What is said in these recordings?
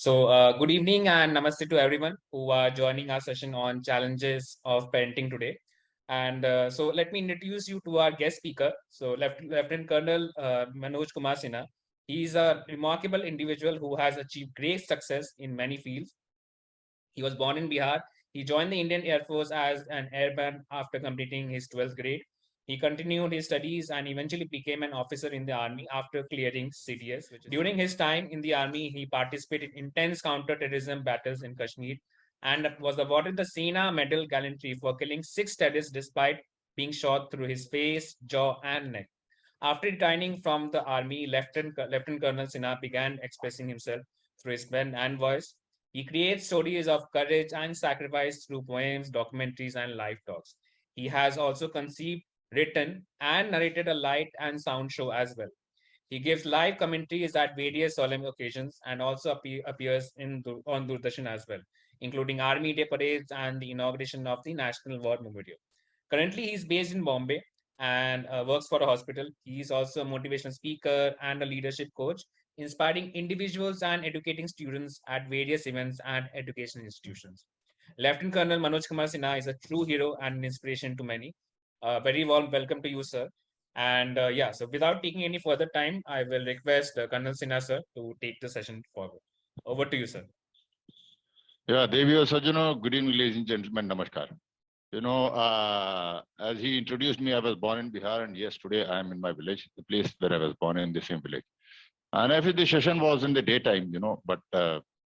Good evening and namaste to everyone who are joining our session on challenges of parenting today. And let me introduce you to our guest speaker. Lieutenant Colonel Manoj Kumar Sinha. He is a remarkable individual who has achieved great success in many fields. He was born in Bihar. He joined the Indian Air Force as an airman after completing his 12th grade. He continued his studies and eventually became an officer in the army after clearing CTS. During his time in the army, he participated in intense counter-terrorism battles in Kashmir and was awarded the Sena Medal Gallantry for killing 6 terrorists despite being shot through his face, jaw, and neck. After retiring from the army, Lieutenant Colonel Sinha began expressing himself through his pen and voice. He creates stories of courage and sacrifice through poems, documentaries, and live talks. He has also conceived, written, and narrated a light and sound show as well. He gives live commentaries at various solemn occasions and also appears on Doordarshan as well, including Army Day parades and the inauguration of the National War Memorial. Currently, he is based in Bombay and works for a hospital. He is also a motivational speaker and a leadership coach, inspiring individuals and educating students at various events and education institutions. Lieutenant Colonel Manoj Kumar Sinha is a true hero and an inspiration to many. Very warm welcome to you, sir. So without taking any further time, I will request Colonel Sinha, sir, to take the session forward. Over to you, sir. Yeah, Devi Sajano, good evening, ladies and gentlemen, namaskar. As he introduced me, I was born in Bihar, and yes, today I am in my village, the place where I was born in the same village. And if the session was in the daytime, but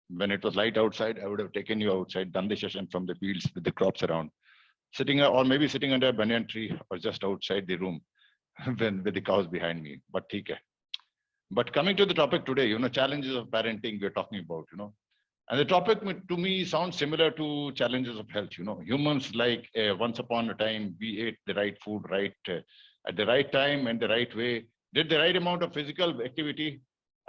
when it was light outside, I would have taken you outside, done the session from the fields with the crops around, or maybe sitting under a banyan tree or just outside the room with the cows behind me. But okay. But coming to the topic today, challenges of parenting we're talking about, And the topic to me sounds similar to challenges of health. Humans like once upon a time, we ate the right food at the right time and the right way, did the right amount of physical activity,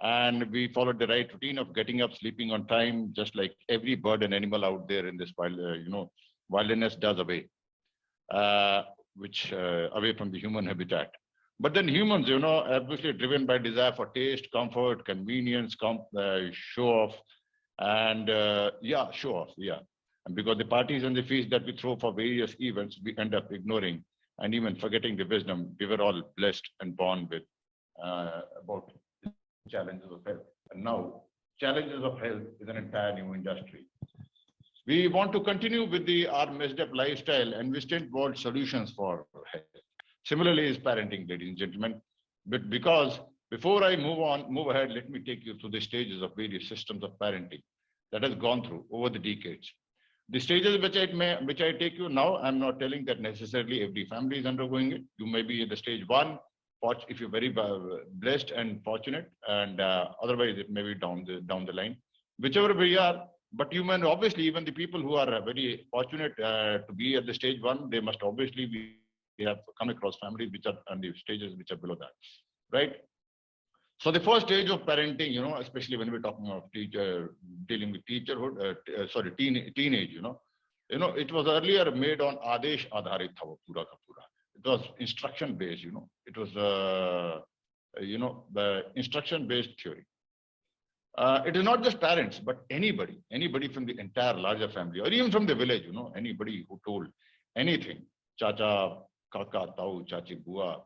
and we followed the right routine of getting up, sleeping on time, just like every bird and animal out there in this wilderness does away, away from the human habitat. But then humans, obviously driven by desire for taste, comfort, convenience, show off, and show off, yeah. And because the parties and the feasts that we throw for various events, we end up ignoring and even forgetting the wisdom we were all blessed and born with about the challenges of health. And now, challenges of health is an entire new industry. We want to continue with our messed up lifestyle, and we still want solutions for health. Similarly is parenting, ladies and gentlemen. But because before I move ahead, let me take you through the stages of various systems of parenting that has gone through over the decades. The stages which I take you now, I'm not telling that necessarily every family is undergoing it. You may be at the stage 1, if you're very blessed and fortunate, and otherwise it may be down the line. Whichever we are, but you may obviously, even the people who are very fortunate to be at the stage 1, they must obviously have come across families which are on the stages which are below that, right? So the first stage of parenting, especially when we're talking of dealing with teacherhood, teenage, it was earlier made on Adesh Adharit tha wo pura ka pura. It was instruction based, It was, the instruction based theory. It is not just parents, but anybody from the entire larger family, or even from the village, anybody who told anything, chacha, kaka, tau, chachi, bua,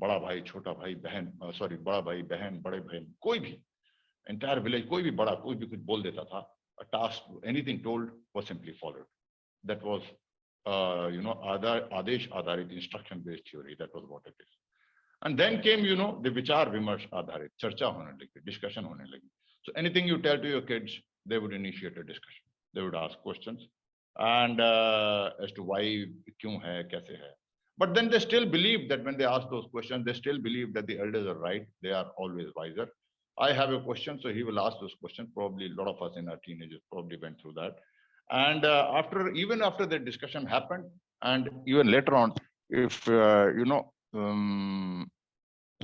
बड़ा भाई छोटा भाई बहन बड़ा भाई बहन बड़े बहन कोई भी entire village कोई भी बड़ा कोई भी कुछ बोल देता था, a task, anything told was simply followed. That was आदेश आधारित instruction based theory. That was what it is. And then came the विचार विमर्श आधारित, चर्चा होने लगी, discussion होने लगी. So anything you tell to your kids, they would initiate a discussion, they would ask questions, and as to why, क्यों है, कैसे है. But then they still believe that when they ask those questions, they still believe that the elders are right. They are always wiser. I have a question, so he will ask those questions. Probably a lot of us in our teenagers probably went through that. And even after the discussion happened, and even later on, if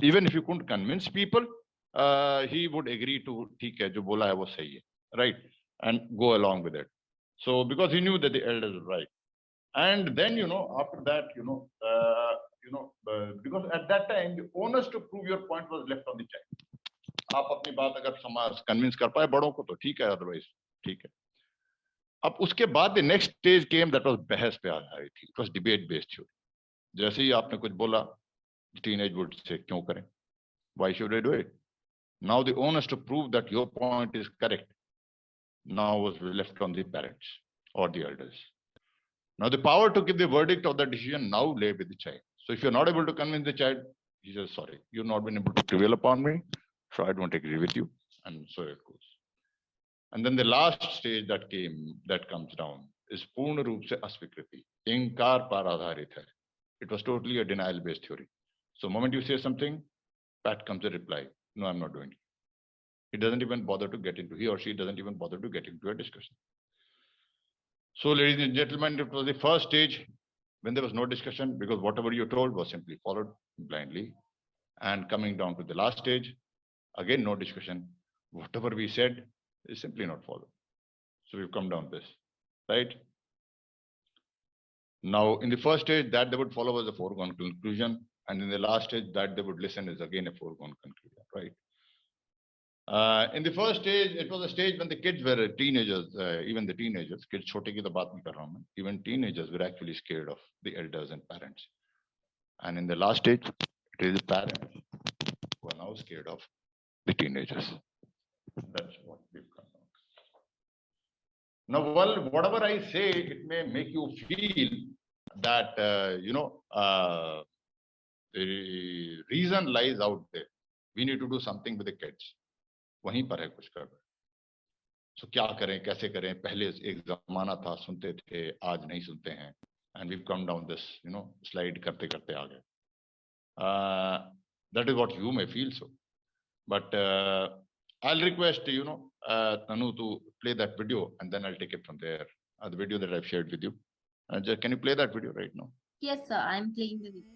even if you couldn't convince people, he would agree to ठीक है जो बोला है वो सही है, right, and go along with it. So because he knew that the elders were right. And then, after that, because at that time, the onus to prove your point was left on the child. आप अपनी बात अगर समाज convince कर पाए बड़ों को तो ठीक है, अदरवाइज ठीक है। अब उसके बाद the next stage came, that was बहस पे आधारित थी, it was debate based theory. जैसे ही आपने कुछ बोला, टीनेज वुड से क्यों करें, why should I do it, now the onus to prove that your point is correct now was left on the parents or the elders. Now the power to give the verdict of the decision now lay with the child. So if you're not able to convince the child, he says, sorry, you've not been able to prevail upon me, so I don't agree with you. And so it goes. And then the last stage that comes down is पूर्ण रूप से अस्वीकृति, इंकार पर आधारित है. It was totally a denial based theory. So moment you say something, pat comes a reply, no, I'm not doing it. He doesn't even bother to get into, he or she doesn't even bother to get into a discussion. So ladies and gentlemen, it was the first stage when there was no discussion, because whatever you told was simply followed blindly. And coming down to the last stage, again no discussion, whatever we said is simply not followed. So we've come down this, right? Now in the first stage, that they would follow was a foregone conclusion, and in the last stage, that they would listen is again a foregone conclusion, right? In the first stage, it was a stage when the kids were teenagers, even the teenagers, kids छोटे की तो बात नहीं कर रहा हूँ मैं, even teenagers were actually scared of the elders and parents. And in the last stage, it is the parents who are now scared of the teenagers. That's what we've come down. Now, well, whatever I say, it may make you feel that, the reason lies out there. We need to do something with the kids. वहीं पर है कुछ कर रहे. So क्या करें, कैसे करें, पहले एक जमाना था सुनते थे, आज नहीं सुनते हैं. And we've come down this, slide करते करते आ गए. That is what you may feel so. But I'll request, Tanu to play that video, and then I'll take it from there. The video that I've shared with you. Can you play that video right now? Yes, sir. I'm playing the video.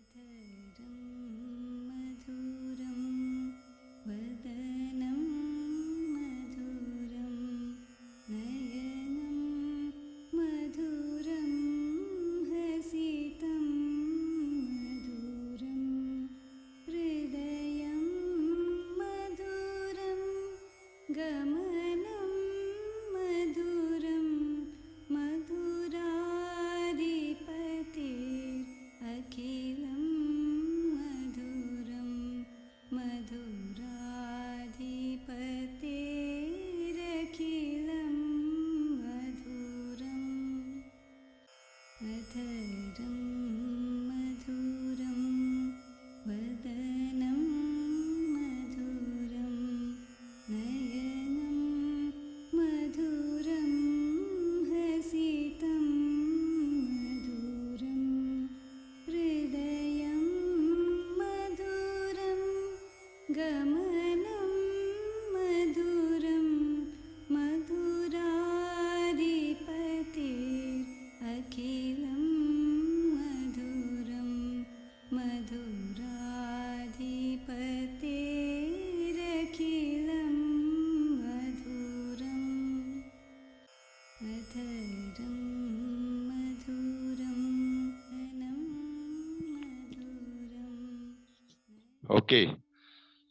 Okay.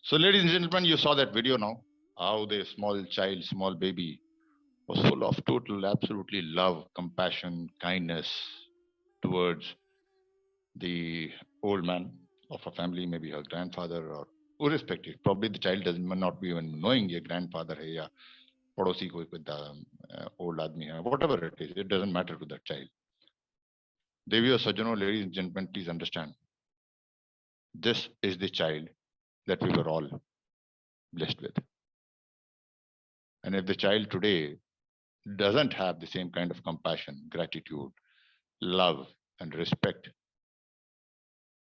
So ladies and gentlemen, you saw that video now, how the small child, small baby was full of total, absolutely love, compassion, kindness towards the old man of a family, maybe her grandfather or irrespective. Probably the child doesn't not be even knowing your grandfather hai ya padosi koi old aadmi hai, whatever it is, it doesn't matter to that child. Devi or Sajjano, ladies and gentlemen, please understand. This is the child that we were all blessed with. And if the child today doesn't have the same kind of compassion, gratitude, love, and respect,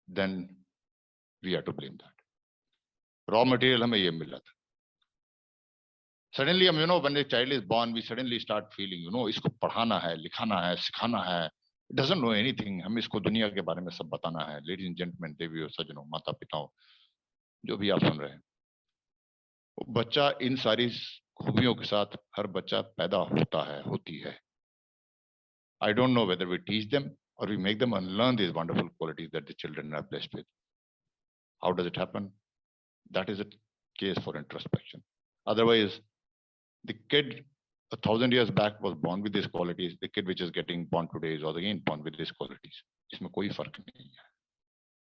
then we are to blame that. Raw material हमें ये मिला था. Suddenly, when the child is born, we suddenly start feeling, इसको पढ़ाना है, लिखाना है, सिखाना है. It doesn't know anything. हमें इसको दुनिया के बारे में सब बताना है. Ladies and gentlemen, देवियों, सज्जनों, माता पिताओं, जो भी आप सुन रहे हैं, बच्चा इन सारी खूबियों के साथ हर बच्चा पैदा होता है, होती है. I don't know whether we teach them or we make them unlearn these wonderful qualities that the children are blessed with. How does it happen? That is case for introspection. Otherwise, the kid 1,000 years back was born with these qualities. The kid which is getting born today is also again born with these qualities. इसमें कोई फर्क नहीं है.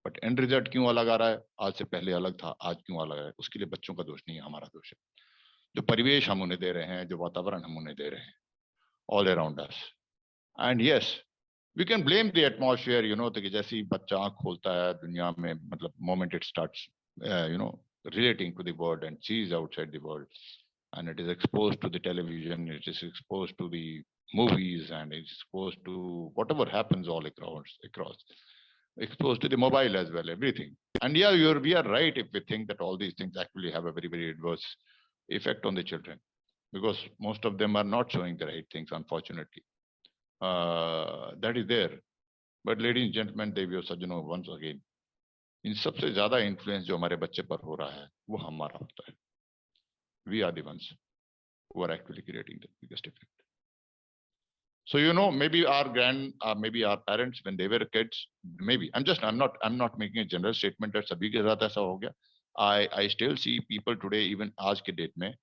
But and result क्यों अलग आ रहा है? आज से पहले अलग था, आज क्यों अलग है? उसके लिए बच्चों का दोष नहीं है, हमारा दोष है. जो परिवेश हम उन्हें दे रहे हैं, जो वातावरण हम उन्हें दे रहे हैं, all around us. And yes, we can blame the atmosphere, you know, कि जैसे ही बच्चा आँख खोलता है दुनिया में, मतलब moment it starts, relating to the world and sees outside the world, and it is exposed to the television, it is exposed to the movies, and it's exposed to whatever happens all across, exposed to the mobile as well, everything. And yeah, we are right if we think that all these things actually have a very, very adverse effect on the children, because most of them are not showing the right things, unfortunately. That is there. But ladies and gentlemen, देवियों सज्जनों, once again, इन सबसे ज्यादा influence जो हमारे बच्चे पर हो रहा है वो हमारा होता है. We are the ones who are actually creating the biggest effect. So maybe maybe our parents when they were kids, maybe I'm not making a general statement that सभी के साथ ऐसा हो गया. I still see people today, even आज के date में,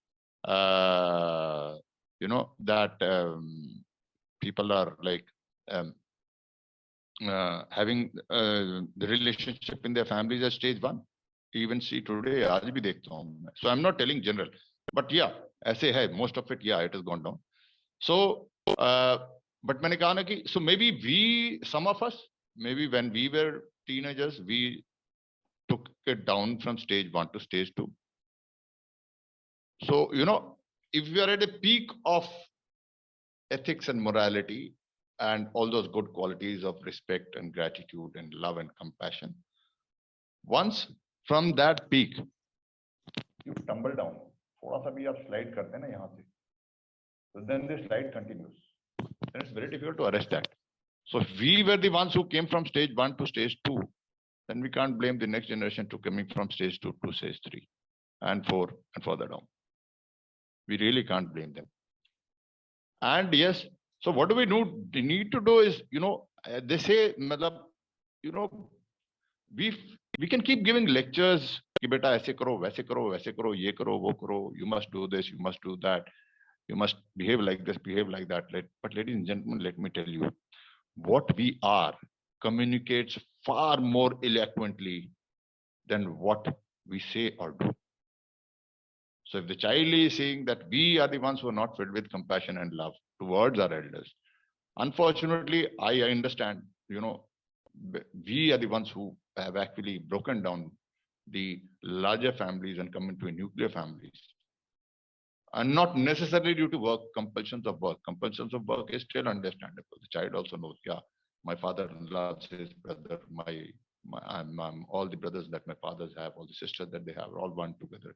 that people are like having the relationship in their families at stage 1. Even see today, आज भी देखता हूँ मैं. So I'm not telling general, but yeah, ऐसे है, most of it, yeah, it has gone down. So, but मैंने कहा ना कि so maybe some of us, maybe when we were teenagers, we took it down from stage 1 to stage 2. So, if we are at a peak of ethics and morality and all those good qualities of respect and gratitude and love and compassion, once from that peak, you tumble down. थोड़ा सा भी आप slide करते हैं ना यहाँ से, so then the slide continues. Then it's very difficult to arrest that. So if we were the ones who came from stage 1 to stage 2, then we can't blame the next generation to coming from stage 2 to stage 3 and 4 and further down. We really can't blame them. And yes, so what do we need to do is, they say, we can keep giving lectures कि बेटा ऐसे करो, वैसे करो, वैसे करो, ये करो, वो करो, you must do this, you must do that, you must behave like this, behave like that. But ladies and gentlemen, let me tell you, what we are communicates far more eloquently than what we say or do. So if the child is saying that we are the ones who are not filled with compassion and love towards our elders, unfortunately, I understand, we are the ones who have actually broken down the larger families and come into a nuclear families. And not necessarily due to work, compulsions of work. Compulsions of work is still understandable. The child also knows, yeah, my father loves his brother, all the brothers that my fathers have, all the sisters that they have, are all one together.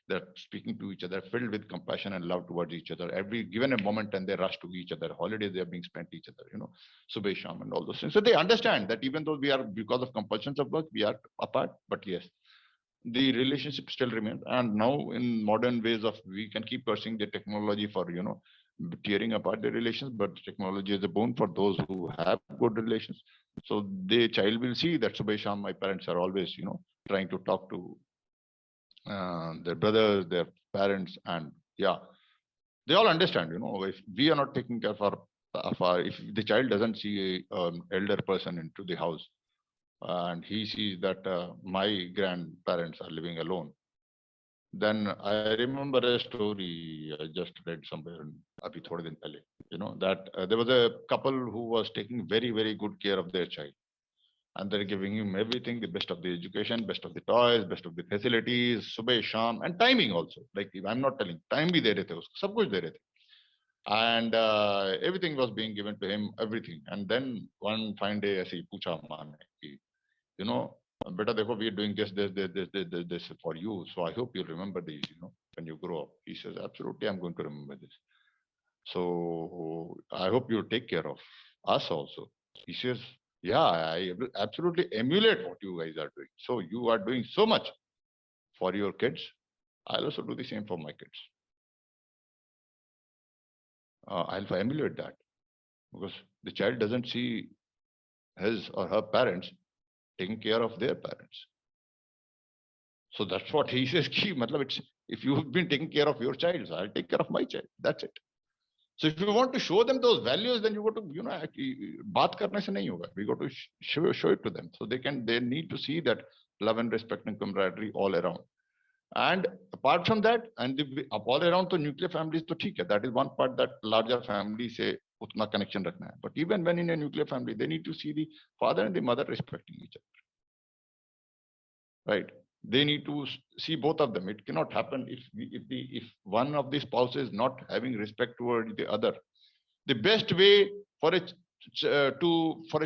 They're speaking to each other, filled with compassion and love towards each other. Every given a moment, and they rush to each other. Holidays they are being spent each other, Subh Sham and all those things. So they understand that even though we are, because of compulsions of work, we are apart. But yes, the relationship still remains. And now in modern ways of, we can keep pursuing the technology for, tearing apart the relations, but technology is a boon for those who have good relations. So the child will see that Subh Sham, my parents are always, trying to talk to their brothers, their parents, and yeah, they all understand, if we are not taking care of if the child doesn't see an elder person into the house, and he sees that my grandparents are living alone, then I remember a story I just read somewhere, abhi thode din pehle, that there was a couple who was taking very, very good care of their child. And they're giving him everything, the best of the education, best of the toys, best of the facilities, subah, sham, and timing also. Like, I'm not telling, time bhi de rahe the usko, sab kuch de rahe the. And everything was being given to him, everything. And then one fine day, ऐसे ही पूछा माँ ने, beta dekho, we are doing this for you. So I hope you remember these, when you grow up. He says, absolutely, I'm going to remember this. So I hope you take care of us also. He says, yeah, I absolutely emulate what you guys are doing. So you are doing so much for your kids. I'll also do the same for my kids. I'll emulate that, because the child doesn't see his or her parents taking care of their parents. So that's what he says. Ki, matlab it's, if you've been taking care of your child, so I'll take care of my child. That's it. So if you want to show them those values, then you got to, baat karne se nahi hoga. We got to show it to them. So they need to see that love and respect and camaraderie all around. And apart from that, and all around to nuclear families, to theek hai. That is one part, that larger family se utna connection rakhna hai. But even when in a nuclear family, they need to see the father and the mother respecting each other. Right? They need to see both of them. It cannot happen if one of the spouses is not having respect toward the other. The best way for a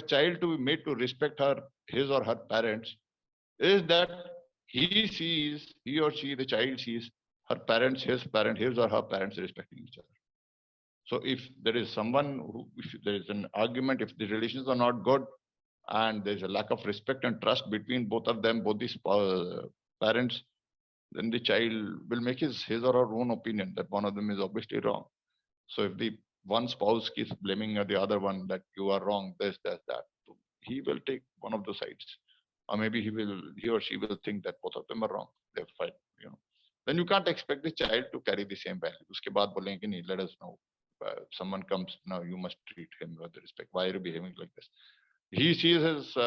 child to be made to respect his or her parents is that he or she, the child sees her parents, his or her parents respecting each other. So if there is if there is an argument, if the relations are not good, and there's a lack of respect and trust between both of them, both these parents, then the child will make his or her own opinion that one of them is obviously wrong. So if the one spouse keeps blaming the other one that you are wrong, this, that, he will take one of the sides. Or maybe he or she will think that both of them are wrong. They're fine, Then you can't expect the child to carry the same value. Uske baad bolenge ki nahi, let us know. Someone comes, now you must treat him with respect. Why are you behaving like this? He sees his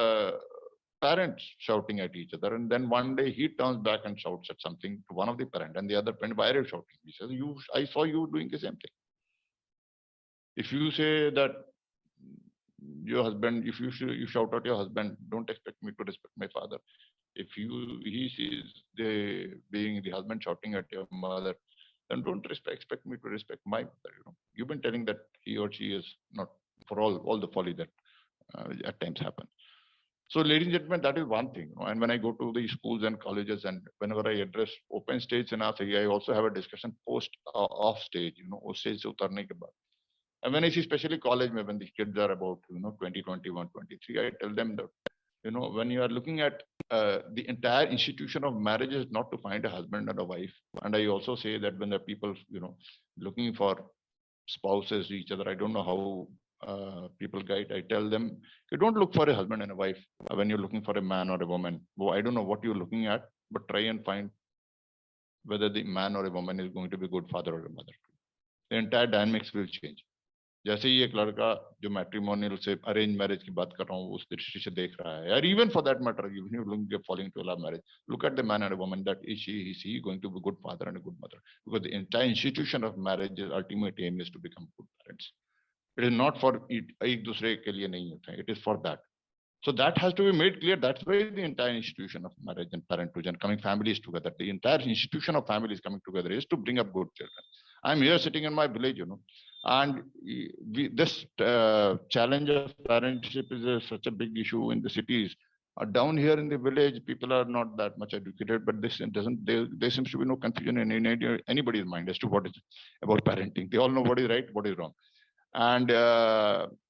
parents shouting at each other, and then one day he turns back and shouts at something to one of the parent, and the other parent, why are you shouting? He says, I saw you doing the same thing. If you say that your husband, if you shout at your husband, don't expect me to respect my father. If he sees being the husband shouting at your mother, then don't expect me to respect my mother. You've been telling that he or she is not, for all the folly that at times happen. So, ladies and gentlemen, that is one thing. And when I go to the schools and colleges, and whenever I address open stage in I also have a discussion post off stage. Us stage se utarne ke baad. And when I see especially college, when the kids are about 20, 21, 23, I tell them that when you are looking at the entire institution of marriage is not to find a husband and a wife. And I also say that when the people looking for spouses to each other, I don't know how people guide. I tell them, you don't look for a husband and a wife when you're looking for a man or a woman. Well, I don't know what you're looking at, but try and find whether the man or a woman is going to be a good father or a mother. The entire dynamics will change. जैसे ही एक लड़का जो matrimonial से arrange marriage की बात कर रहा हूँ उस दृष्टि से देख रहा है, or even for that matter, even if you're falling into a love marriage, look at the man and a woman, that is he going to be a good father and a good mother, because the entire institution of marriage, ultimate aim is to become good parents. It is not for एक दूसरे के लिए नहीं होता है, it is for that. So that has to be made clear. That's why the entire institution of marriage and parenthood and coming families together, the entire institution of families coming together is to bring up good children. I'm here sitting in my village, and this challenge of parentship is such a big issue in the cities. Down here in the village, people are not that much educated, but this doesn't. There seems to be no confusion in anybody's mind as to what is about parenting. They all know what is right, what is wrong, and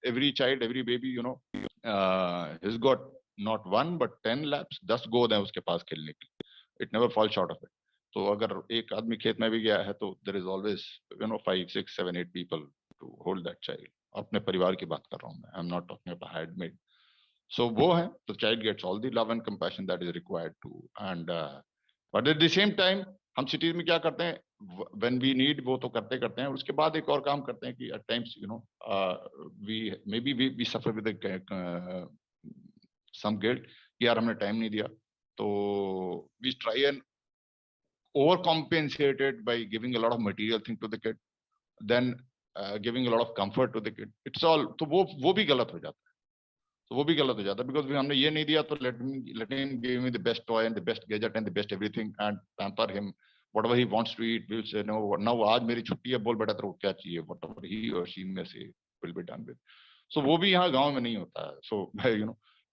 every child, every baby, has got not one but 10 laps. 10 गोद हैं उसके पास खेलने के लिए. It never falls short of it. तो अगर एक आदमी खेत में भी गया है तो there is always 5, 6, 7, 8 people to hold that child. अपने परिवार की बात कर रहा हूँ मैं. I'm not talking about handmaid. So वो है, the child gets all the love and compassion that is required to. And but at the same time हम cities में क्या करते हैं, when we need वो तो करते हैं. उसके बाद एक और काम करते हैं कि at times we suffer with some guilt कि यार हमने time नहीं दिया, तो we try and overcompensate it by giving a lot of material thing to the kid, then giving a lot of comfort to the kid. It's all, तो वो भी गलत हो जाता है. तो वो भी गलत हो जाता है because हमने ये नहीं दिया तो let him give me the best toy and the best gadget and the best everything and pamper him. Whatever he wants to eat, we'll say no. Now आज मेरी छुट्टी है, बोल बेटा तेरे को क्या चाहिए? Whatever he or she may say will be done with. So वो भी यहाँ गांव में नहीं होता है. So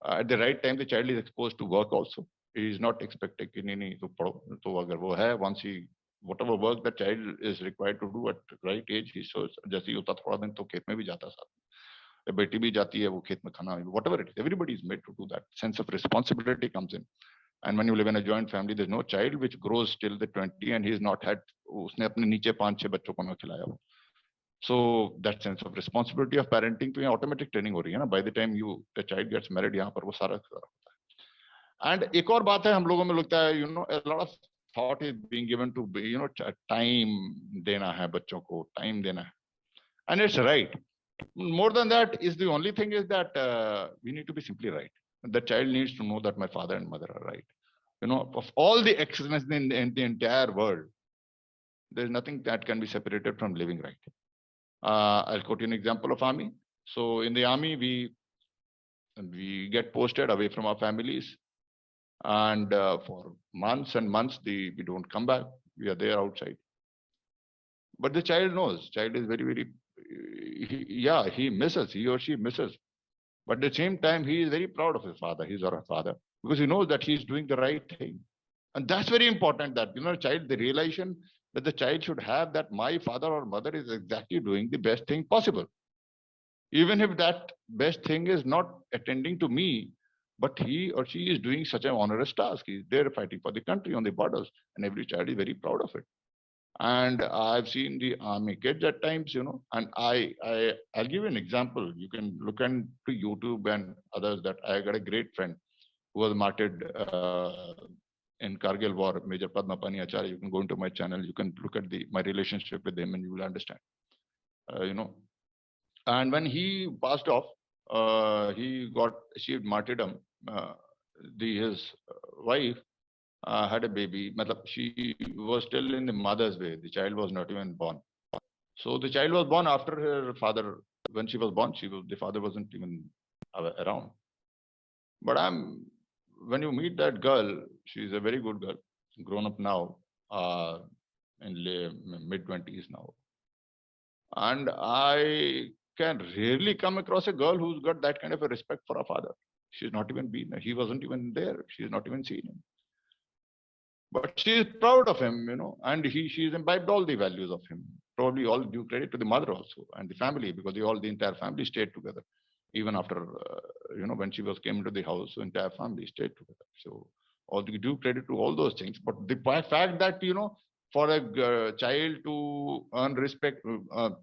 at the right time the child is exposed to work also. He is not expected कि नहीं तो पढ़ो. तो अगर वो है, once he whatever work the child is required to do at the right age, he shows. जैसे ही होता थोड़ा दिन तो खेत में भी जाता साथ में. बेटी भी जाती है, वो खेत में खाना, whatever it is, everybody is made to do that. Sense of responsibility comes in. And when you live in a joint family, there's no child which grows till the 20 and he's not had, उसने अपने नीचे 5-6 बच्चों को ना खिलाया हो. So that sense of responsibility of parenting तो यहाँ automatic training हो रही है ना. By the time the child gets married, यहाँ पर वो सारा होता है. And एक और बात है, हम लोगों में लगता है, a lot of thought is being given to, time देना है बच्चों को, time देना है. And it's right. More than that is the only thing is that we need to be simply right. The child needs to know that my father and mother are right. Of all the excellence in the entire world, there's nothing that can be separated from living right. I'll quote you an example of army. So in the army, we get posted away from our families, and for months and months, we don't come back. We are there outside. But the child knows. Child is very, very, he misses. He or she misses. But at the same time, he is very proud of his father, his or her father, because he knows that he is doing the right thing. And that's very important, that, child, the realization that the child should have that my father or mother is exactly doing the best thing possible. Even if that best thing is not attending to me, but he or she is doing such an onerous task. He's there fighting for the country on the borders, and every child is very proud of it. And I've seen the army kids at times, and I'll give you an example. You can look into YouTube and others, that I got a great friend who was martyred in Kargil war, Major Padma Pani Acharya. You can go into my channel, you can look at my relationship with him, and you will understand. And when he passed off, he got achieved martyrdom. His wife had a baby. She was still in the mother's way. The child was not even born. So the child was born after her father. When she was born, the father wasn't even around. But when you meet that girl, she's a very good girl, grown up now, in mid-20s now. And I can rarely come across a girl who's got that kind of a respect for her father. She's not even been, he wasn't even there. She's not even seen him. But she is proud of him, and she's imbibed all the values of him. Probably all due credit to the mother also and the family, because the entire family stayed together. Even after, when she came into the house, the entire family stayed together. So all the due credit to all those things. But the fact that, for a child to earn respect,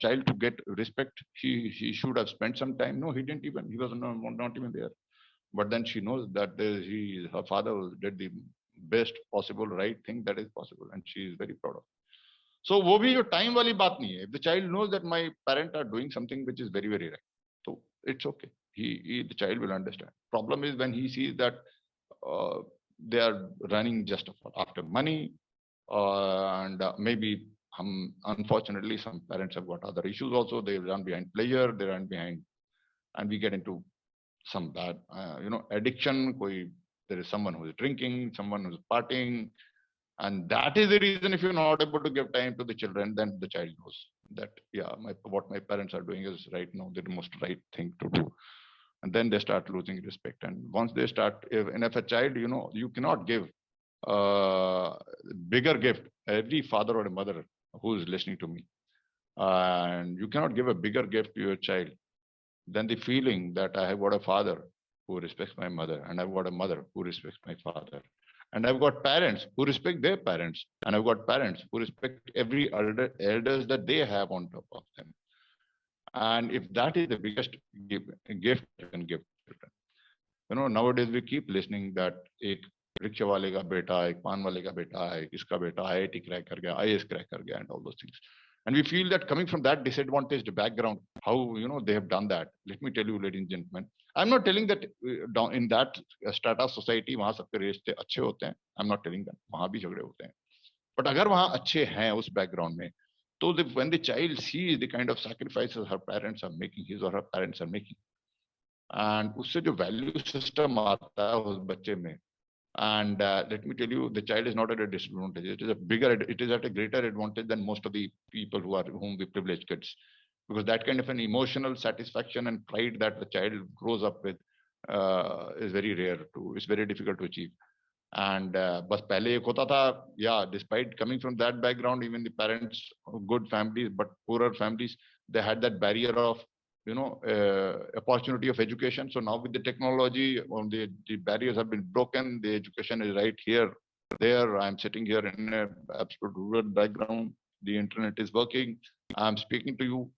child to get respect, he should have spent some time. No, he didn't even. He was not even there. But then she knows that her father did the best possible right thing that is possible, and she is very proud of. So वो भी जो time वाली बात नहीं है. If the child knows that my parents are doing something which is very, very right, so it's okay. The child will understand. Problem is when he sees that they are running just after money, and maybe unfortunately some parents have got other issues also. They run behind pleasure, they run behind, and we get into some bad, addiction. There is someone who is drinking, someone who is partying, and that is the reason. If you're not able to give time to the children, then the child knows that, yeah, what my parents are doing is right now, the most right thing to do. And then they start losing respect. And once they start, if a child, you cannot give bigger gift. Every father or a mother who is listening to me, and you cannot give a bigger gift to your child than the feeling that I have got a father who respects my mother, and I've got a mother who respects my father, and I've got parents who respect their parents, and I've got parents who respect every elders that they have on top of them. And if that is the biggest gift you can give children, nowadays we keep listening that एक rickshaw वाले का बेटा, एक पान वाले का बेटा, एक इसका बेटा IIT crack कर गया, IAS crack कर गया, and all those things. And we feel that coming from that disadvantaged background, how they have done that. Let me tell you, ladies and gentlemen, I'm not telling that in that strata society वहाँ सबके रिश्ते अच्छे होते हैं. I'm not telling that वहाँ भी झगड़े होते हैं. But अगर वहाँ अच्छे हैं उस background में, तो when the child sees the kind of sacrifices her parents are making, his or her parents are making, and उससे जो value system आता है उस बच्चे में, and let me tell you, the child is not at a disadvantage. It is at a greater advantage than most of the people whom we privileged kids, because that kind of an emotional satisfaction and pride that the child grows up with is very rare it's very difficult to achieve. And बस पहले एक होता था, yeah, despite coming from that background, even the parents, good families but poorer families, they had that barrier of opportunity of education. So now with the technology, the barriers have been broken. The education is right here, there. I'm sitting here in an absolute rural background. The internet is working. I'm speaking to you,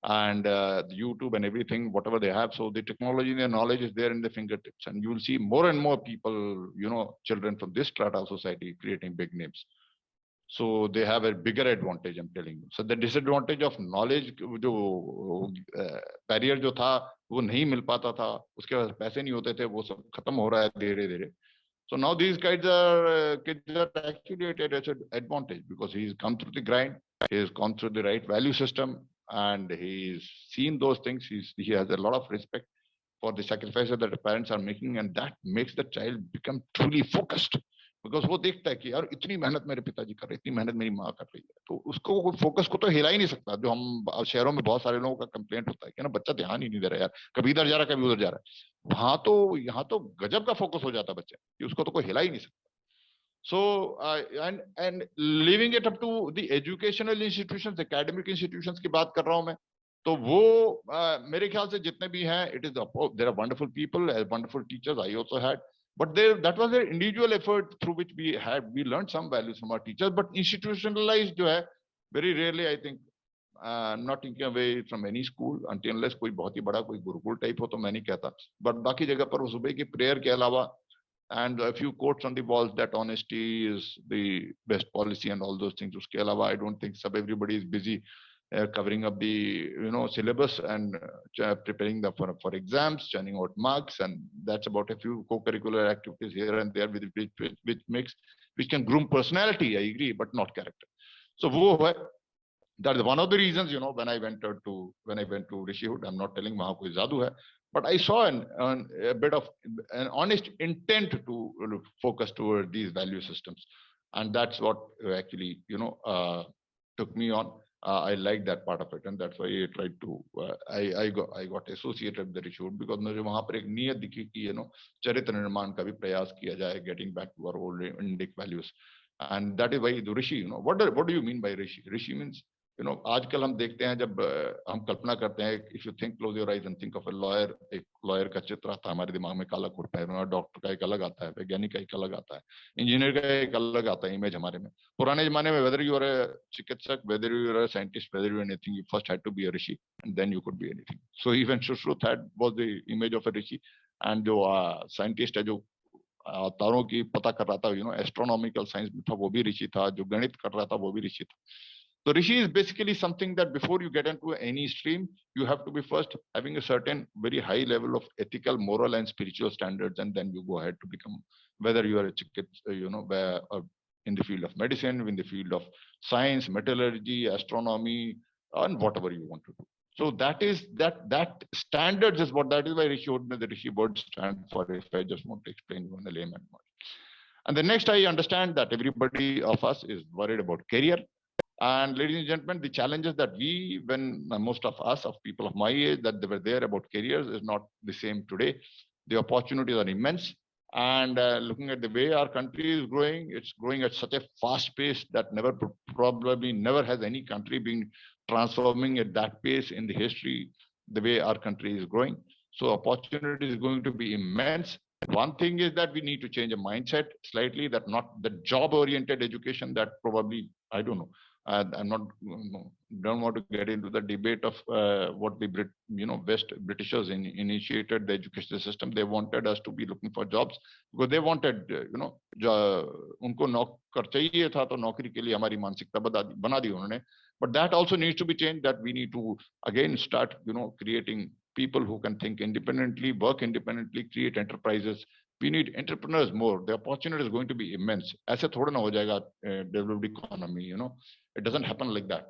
and YouTube and everything, whatever they have. So the technology and the knowledge is there in the fingertips, and you will see more and more people, children from this strata of society creating big names. So they have a bigger advantage, I'm telling you. So the disadvantage of knowledge, जो barrier जो था वो नहीं मिल पाता था, उसके पास पैसे नहीं होते थे, वो सब खत्म हो रहा है धीरे धीरे. So now these kids are actually at an advantage because he's come through the grind, he's gone through the right value system, and he's seen those things. He has a lot of respect for the sacrifices that the parents are making, and that makes the child become truly focused. Because वो देखता है कि यार इतनी मेहनत मेरे पिताजी कर रहे हैं, इतनी मेहनत मेरी माँ कर रही है, तो उसको फोकस को तो हिला ही नहीं सकता. जो हम शहरों में बहुत सारे लोगों का कंप्लेंट होता है कि ना बच्चा ध्यान ही नहीं दे रहा यार, कभी इधर जा रहा है कभी उधर जा रहा है. वहां तो यहाँ तो गजब का फोकस हो जाता है बच्चे कि उसको तो कोई हिला ही नहीं सकता. So and leaving it up to the educational institutions, academic institutions की बात कर रहा हूं मैं, तो वो मेरे ख्याल से जितने भी हैं, it is there are wonderful people, wonderful teachers. I also had, but that was an individual effort through which we learned some values from our teachers. But institutionalized जो है, very rarely I think, not taking away from any school until unless कोई बहुत ही बड़ा कोई Gurukul type हो तो मैं नहीं कहता. But बाकी जगह पर सुबह की प्रेयर के अलावा and a few quotes on the walls that honesty is the best policy and all those things. Uske alawa, I don't think everybody is busy covering up the syllabus and preparing for exams, churning out marks, and that's about a few co-curricular activities here and there which can groom personality. I agree, but not character. So that's one of the reasons, when I went to Rishihood, I'm not telling wahan koi jadoo hai, but I saw a bit of an honest intent to focus toward these value systems, and that's what actually took me on. I like that part of it, and that's why I tried to. I got associated with the Rishihood because मुझे वहाँ पर एक नियत दिखी कि चरित्र निर्माण का भी प्रयास किया जाए, getting back to our old Indic values, and that is why the Rishi. What do you mean by Rishi? Rishi means, आजकल हम देखते हैं, जब हम कल्पना करते हैं, if you think close your eyes and think of a lawyer, एक lawyer का चित्र आता है हमारे दिमाग में, काला कुर्ता है, डॉक्टर का एक अलग आता है, वैज्ञानिक का एक अलग आता है, इंजीनियर का एक अलग आता है इमेज हमारे में. पुराने जमाने में वेदर यू आर अ चिकित्सक, whether you are a scientist, whether you anything, you first had to be a rishi and then you could be anything. So even Sushruta had was the image of a rishi. And जो scientist है, जो तारों की पता कर रहा था, एस्ट्रोनॉमिकल साइंस में था, वो भी ऋषि था, जो गणित कर रहा था वो भी ऋषि था. So Rishi is basically something that before you get into any stream, you have to be first having a certain very high level of ethical, moral, and spiritual standards, and then you go ahead to become, whether you are a in the field of medicine, in the field of science, metallurgy, astronomy, and whatever you want to do. So that standards is what that is why Rishi the Rishi word stand for. If I just want to explain you in a layman. And the next, I understand that everybody of us is worried about career. And ladies and gentlemen, the challenges that when most of us, of people of my age, that they were there about careers is not the same today. The opportunities are immense. And looking at the way our country is growing, it's growing at such a fast pace that probably never has any country been transforming at that pace in the history, the way our country is growing. So opportunity is going to be immense. One thing is that we need to change a mindset slightly, that not the job-oriented education that probably, I don't know, I'm not don't want to get into the debate of what the West Britishers initiated the education system. They wanted us to be looking for jobs because they wanted उनको नौकर चाहिए था, तो नौकरी के लिए हमारी मानसिकता बना दी उन्होंने. But that also needs to be changed. That we need to again start creating people who can think independently, work independently, create enterprises. We need entrepreneurs more. The opportunity is going to be immense. ऐसे थोड़ा ना हो जाएगा developed economy. It doesn't happen like that.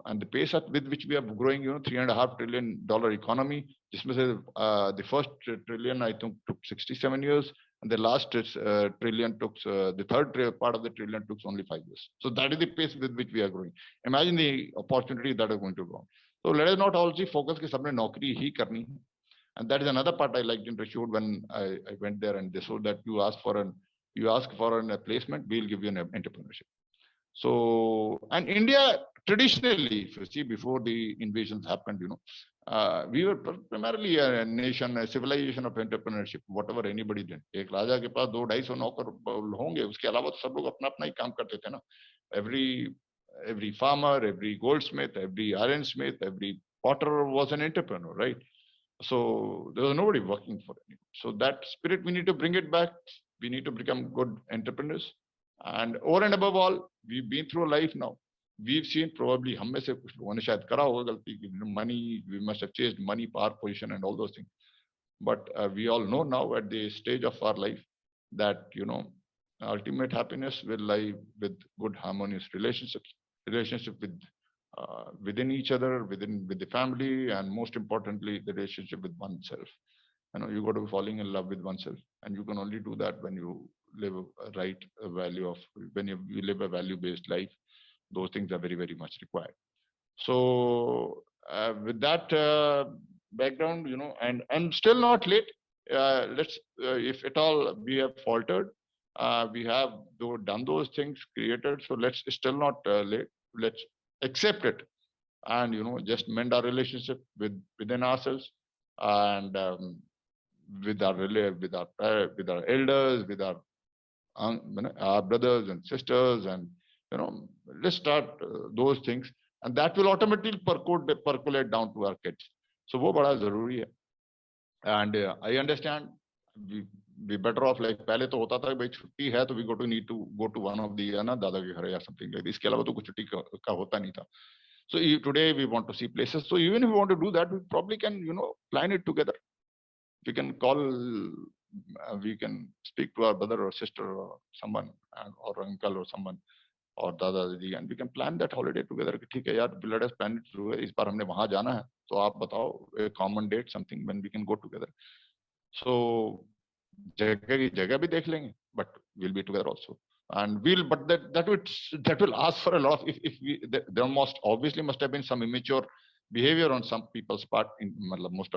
And the pace with which we are growing, $3.5 trillion economy. जिसमें से the first trillion I think took 67 years, and the last trillion took the third part of the trillion took only 5 years. So that is the pace with which we are growing. Imagine the opportunity that are going to grow. So let us not also focus कि सबने नौकरी ही करनी है. And that is another part I liked in Rishihood when I went there, and they showed that you ask for a placement, we'll give you an entrepreneurship. So, and India traditionally, if you see, before the invasions happened, we were primarily a nation, a civilization of entrepreneurship. Whatever anybody did, एक राजा के पास 200-250 नौकर होंगे, उसके अलावा तो सब लोग अपना ही काम करते थे ना. Every farmer, every goldsmith, every ironsmith, every Potter was an entrepreneur, right? So there was nobody working for anyone. So that spirit, we need to bring it back. We need to become good entrepreneurs. And over and above all, we've been through life now. We've seen probably हम में से कुछ लोगों ने शायद करा होगा गलती कि money, we must have chased money, power, position, and all those things. But we all know now at the stage of our life that ultimate happiness will lie with good harmonious relationships, relationship with within each other, with the family, and most importantly, the relationship with oneself. You got to be falling in love with oneself, and you can only do that when you live a right value of when you live a value-based life. Those things are very, very much required. So with that background, and I'm still not late. Let's, if at all we have faltered, we have done those things, created. So let's still not late. Let's accept it, and just mend our relationship within ourselves, and with our elders, with our brothers and sisters, and let's start those things, and that will automatically percolate down to our kids. So वो बड़ा जरूरी है. And I understand we better off like पहले तो होता था भाई छुट्टी है तो we need to go to one of the दादा के घर या something like this. इसके अलावा तो कुछ छुट्टी का होता नहीं था. So today we want to see places. So even if we want to do that, we probably can plan it together. We can call, we can speak to our brother or sister or someone, or uncle or someone, or दादा दीदी, and we can plan that holiday together. ठीक है यार, let us plan it through. इस बार हमने वहाँ जाना है, तो आप बताओ a common date, something when we can go together. So जगह की जगह भी देख लेंगे, but we'll be together also. And but that will ask for a lot of, if we, there must have been some immature behavior on some people's part,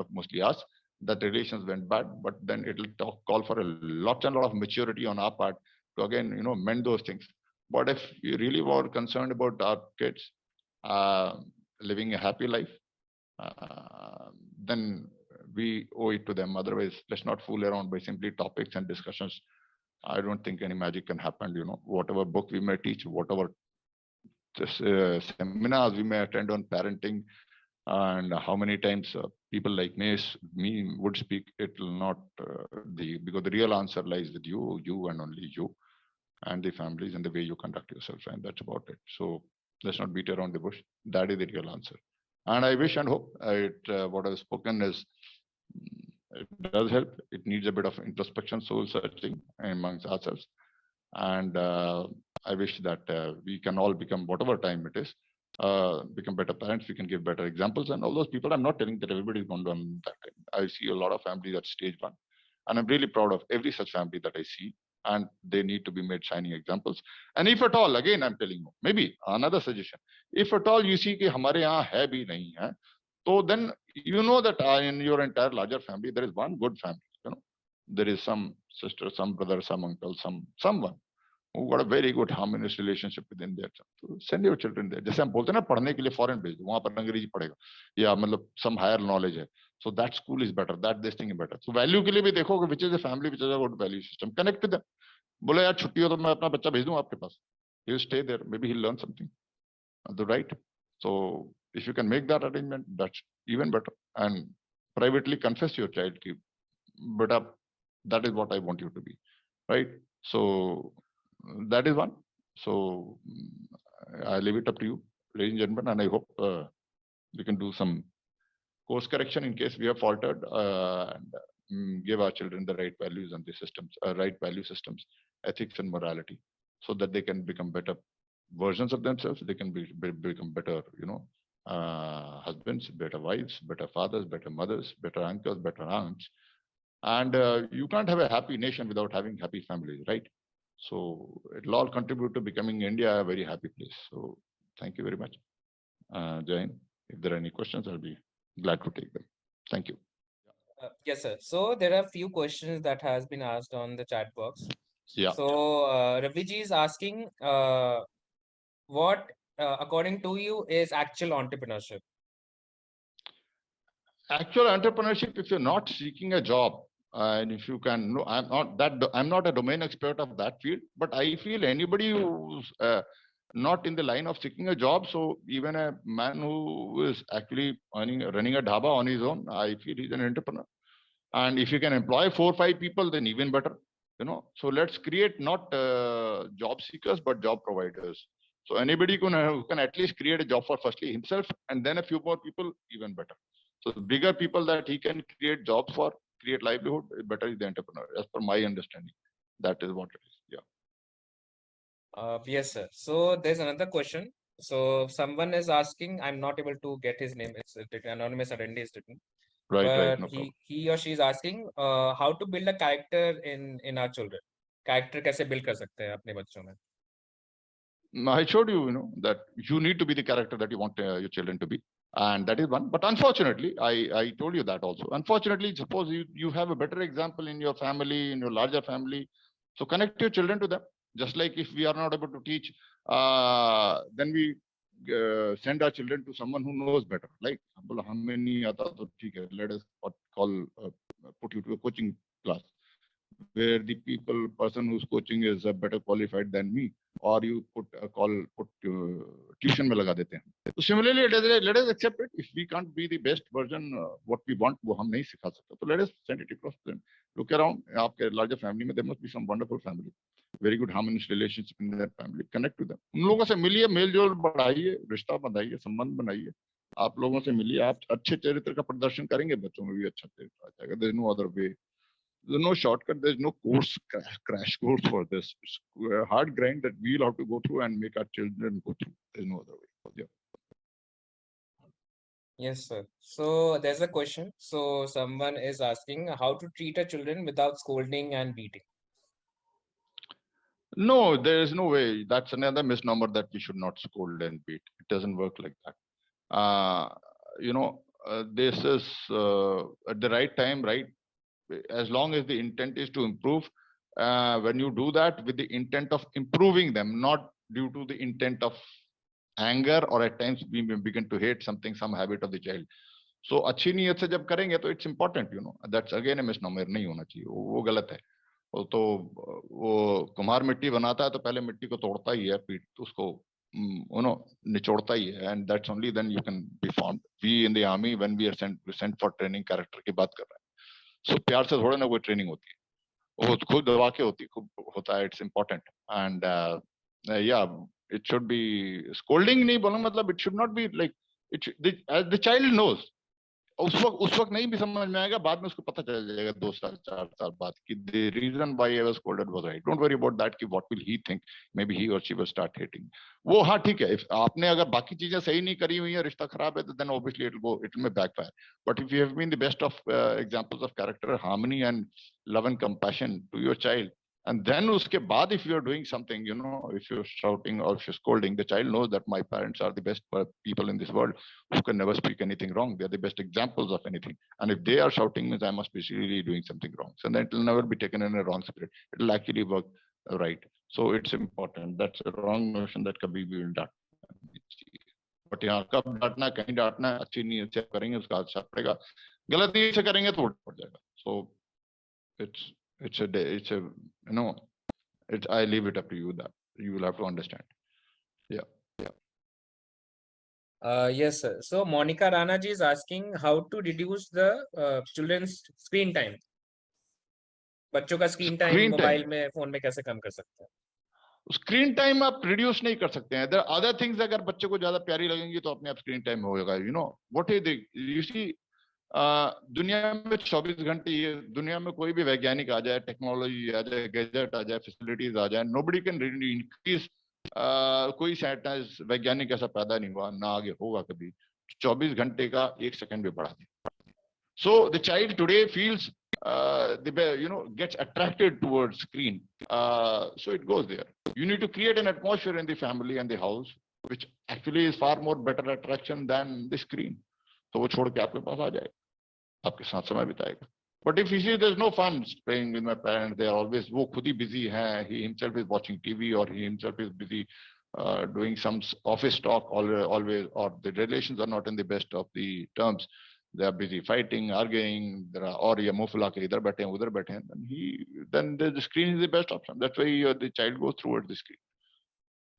mostly us, that relations went bad, but then it will call for a lot of maturity on our part to again mend those things. But if we really were concerned about our kids living a happy life, then we owe it to them. Otherwise, let's not fool around by simply topics and discussions. I don't think any magic can happen. Whatever book we may teach, whatever seminars we may attend on parenting, and how many times people like me would speak, it will not because the real answer lies with you and only you, and the families and the way you conduct yourself, and that's about it. So let's not beat around the bush. That is the real answer. And I wish and hope what I've spoken is, it does help. It needs a bit of introspection, soul searching amongst ourselves. And I wish that we can all become, whatever time it is, become better parents. We can give better examples. And all those people, I'm not telling that everybody is going to do that. I see a lot of families at stage one. And I'm really proud of every such family that I see. And they need to be made shining examples. And if at all, again, I'm telling you, maybe another suggestion, if at all you see कि हमारे यहाँ है भी नहीं है, so then you know that in your entire larger family there is one good family. There is some sister, some brother, some uncle, someone who got a very good harmonious relationship within their. So send your children there. जैसे हम बोलते हैं ना पढ़ने के लिए foreign भेज दो, वहाँ पर अंग्रेजी पढ़ेगा, या मतलब some higher knowledge है. So that school is better, that this thing is better. So value के लिए भी देखो कि which is a family which has a good value system. Connect with them. बोले यार छुट्टी हो तो मैं अपना बच्चा भेज दूं आपके पास. He'll stay there. Maybe he'll learn something. Right? So if you can make that arrangement, that's even better. And privately confess your child, but that is what I want you to be, right? So that is one. So I leave it up to you, ladies and gentlemen, and I hope we can do some course correction in case we have faltered, and give our children the right values and the systems, right value systems, ethics and morality, so that they can become better versions of themselves. They can become better, husbands, better wives, better fathers, better mothers, better uncles, better aunts. And you can't have a happy nation without having happy families, right? So it'll all contribute to becoming India a very happy place. So thank you very much. Jain, if there are any questions, I'll be glad to take them. Thank you. Yes, sir. So there are a few questions that has been asked on the chat box. Yeah. So Raviji is asking, what, according to you, is actual entrepreneurship? Actual entrepreneurship, if you're not seeking a job, and if you can, no, I'm not a domain expert of that field, but I feel anybody who's not in the line of seeking a job. So even a man who is actually running a dhaba on his own, I feel he's an entrepreneur. And if you can employ 4 or 5 people, then even better. So let's create not job seekers but job providers. So anybody who can at least create a job for firstly himself and then a few more people, even better. So the bigger people that he can create jobs for, create livelihood, better is the entrepreneur, as per my understanding. That is what it is. Yeah. Yes, sir. So there's another question. So someone is asking, I'm not able to get his name. It's written, anonymous attendee is written, Right, but no problem. he or she is asking, how to build a character in our children. Character कैसे build कर सकते हैं अपने बच्चों में? I showed you, that you need to be the character that you want your children to be. And that is one. But unfortunately, I told you that also. Unfortunately, suppose you have a better example in your family, in your larger family. So connect your children to them. Just like if we are not able to teach, then we send our children to someone who knows better. Like, let us call, put you to a coaching class where the person who's coaching is better qualified than me, or you put tuition में लगा देते हैं. So similarly, let us accept it. If we can't be the best version, what we want, वो हम नहीं सिखा सकते. So let us send it across to them. Look around, आपके larger family में there must be some wonderful family, very good harmonious relationship in their family. Connect to them. उन लोगों से मिलिए, मेल जोल बढ़ाइए, रिश्ता बनाइए, संबंध बनाइए. आप लोगों से मिलिए, आप अच्छे चरित्र का प्रदर्शन करेंगे, बच्चों में भी अच्छा चरित्र आ जाएगा. There is no other way. There's no shortcut. There's no crash course for this. It's a hard grind that we'll have to go through and make our children go through. There's no other way. Yeah. Yes, sir. So there's a question. So someone is asking how to treat a children without scolding and beating. No, there is no way. That's another misnomer that we should not scold and beat. It doesn't work like that. This is at the right time, right? As long as the intent is to improve, when you do that with the intent of improving them, not due to the intent of anger, or at times we may begin to hate something, some habit of the child. So अच्छी नीयत से जब करेंगे तो it's important, that's again a misnomer. नहीं होना चाहिए, वो गलत है. वो कुम्हार मिट्टी बनाता है तो पहले मिट्टी को तोड़ता ही है, पीट उसको निचोड़ता ही है, and that's only then you can be formed. We in the army, when we are sent for training, character की बात कर रहे हैं. So प्यार से थोड़ा ना कोई ट्रेनिंग होती है, वो खुद दबा के खूब होता है. It's important. And yeah, it should be scolding नहीं बोलूं, मतलब it should not be like the child knows. उस वक्त नहीं भी समझ में आएगा, बाद में उसको पता चल जाएगा 2 साल 4 साल बाद कि the reason why I was scolded was right. Don't worry about that कि what will he think, maybe he or she will start hating. वो हाँ ठीक है, आपने अगर बाकी चीजें सही नहीं करी हुई है, रिश्ता खराब है, तो then obviously it may backfire. But if you have been the best of examples of character, harmony and love and compassion to your child, and then uske baad, if you're doing something, if you're shouting or if you're scolding, the child knows that my parents are the best people in this world who can never speak anything wrong. They're the best examples of anything. And if they are shouting, means I must be really doing something wrong. So then it will never be taken in a wrong spirit. It will actually work right. So it's important. That's a wrong notion that kabhi bhi will डांट. But यहाँ कब डांटना, कहीं डांटना, अच्छी नीयत से करेंगे उसका अच्छा पड़ेगा, गलत नीयत से करेंगे तो उल्टा पड़ जाएगा. So it's a I leave it up to you, that you will have to understand. Yeah. Yes, sir. So Monica Rana ji is asking how to reduce the children's screen time. बच्चों का screen time mobile में, phone में कैसे कम कर सकते हैं? Screen time आप reduce नहीं कर सकते हैं. There other things. अगर बच्चे को ज्यादा प्यारी लगेंगी तो अपने आप स्क्रीन टाइम होगा. व्हाट इज यू सी, दुनिया में 24 घंटे, ये दुनिया में कोई भी वैज्ञानिक आ जाए, टेक्नोलॉजी आ जाए, गैजेट आ जाए, फैसिलिटीज आ जाए, नोबडी कैन इंक्रीज. कोई साइंटिस्ट वैज्ञानिक ऐसा पैदा नहीं हुआ, ना आगे होगा कभी, 24 घंटे का 1 सेकंड भी बढ़ा दे. So the child today feels gets attracted towards screen. So it goes there. You need to create an atmosphere in the family and the house which actually is far more better attraction than the screen. So वो छोड़ के आपके पास आ जाएगा, आपके साथ समय बिताएगा. But if you see there's no fun playing with my parents, they are always, वो खुद ही busy हैं, he himself is watching TV or he himself is busy doing some office talk always, or the relations are not in the best of the terms. They are busy fighting, arguing, or ये मुंह फुला के इधर बैठे हैं उधर बैठे हैं, then the screen is the best option. That's why the child goes towards the screen.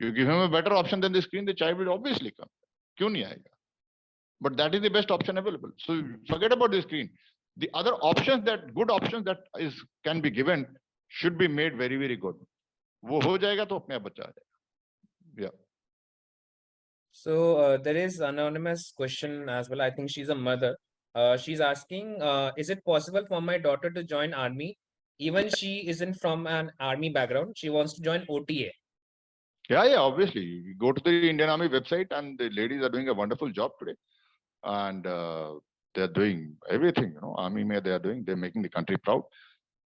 You give him a better option than the screen, the child will obviously come. क्यों नहीं आएगा? But that is the best option available. So forget about the screen. The other options, that good options that is can be given, should be made very, very good. वो हो जाएगा तो अपने आप बच्चा आ जाएगा. Yeah. So there is anonymous question as well. I think she's a mother. She's asking, is it possible for my daughter to join army? Even she isn't from an army background. She wants to join OTA. Yeah, obviously. You go to the Indian Army website and the ladies are doing a wonderful job today. And they're doing everything, Army mein they are doing, they're making the country proud.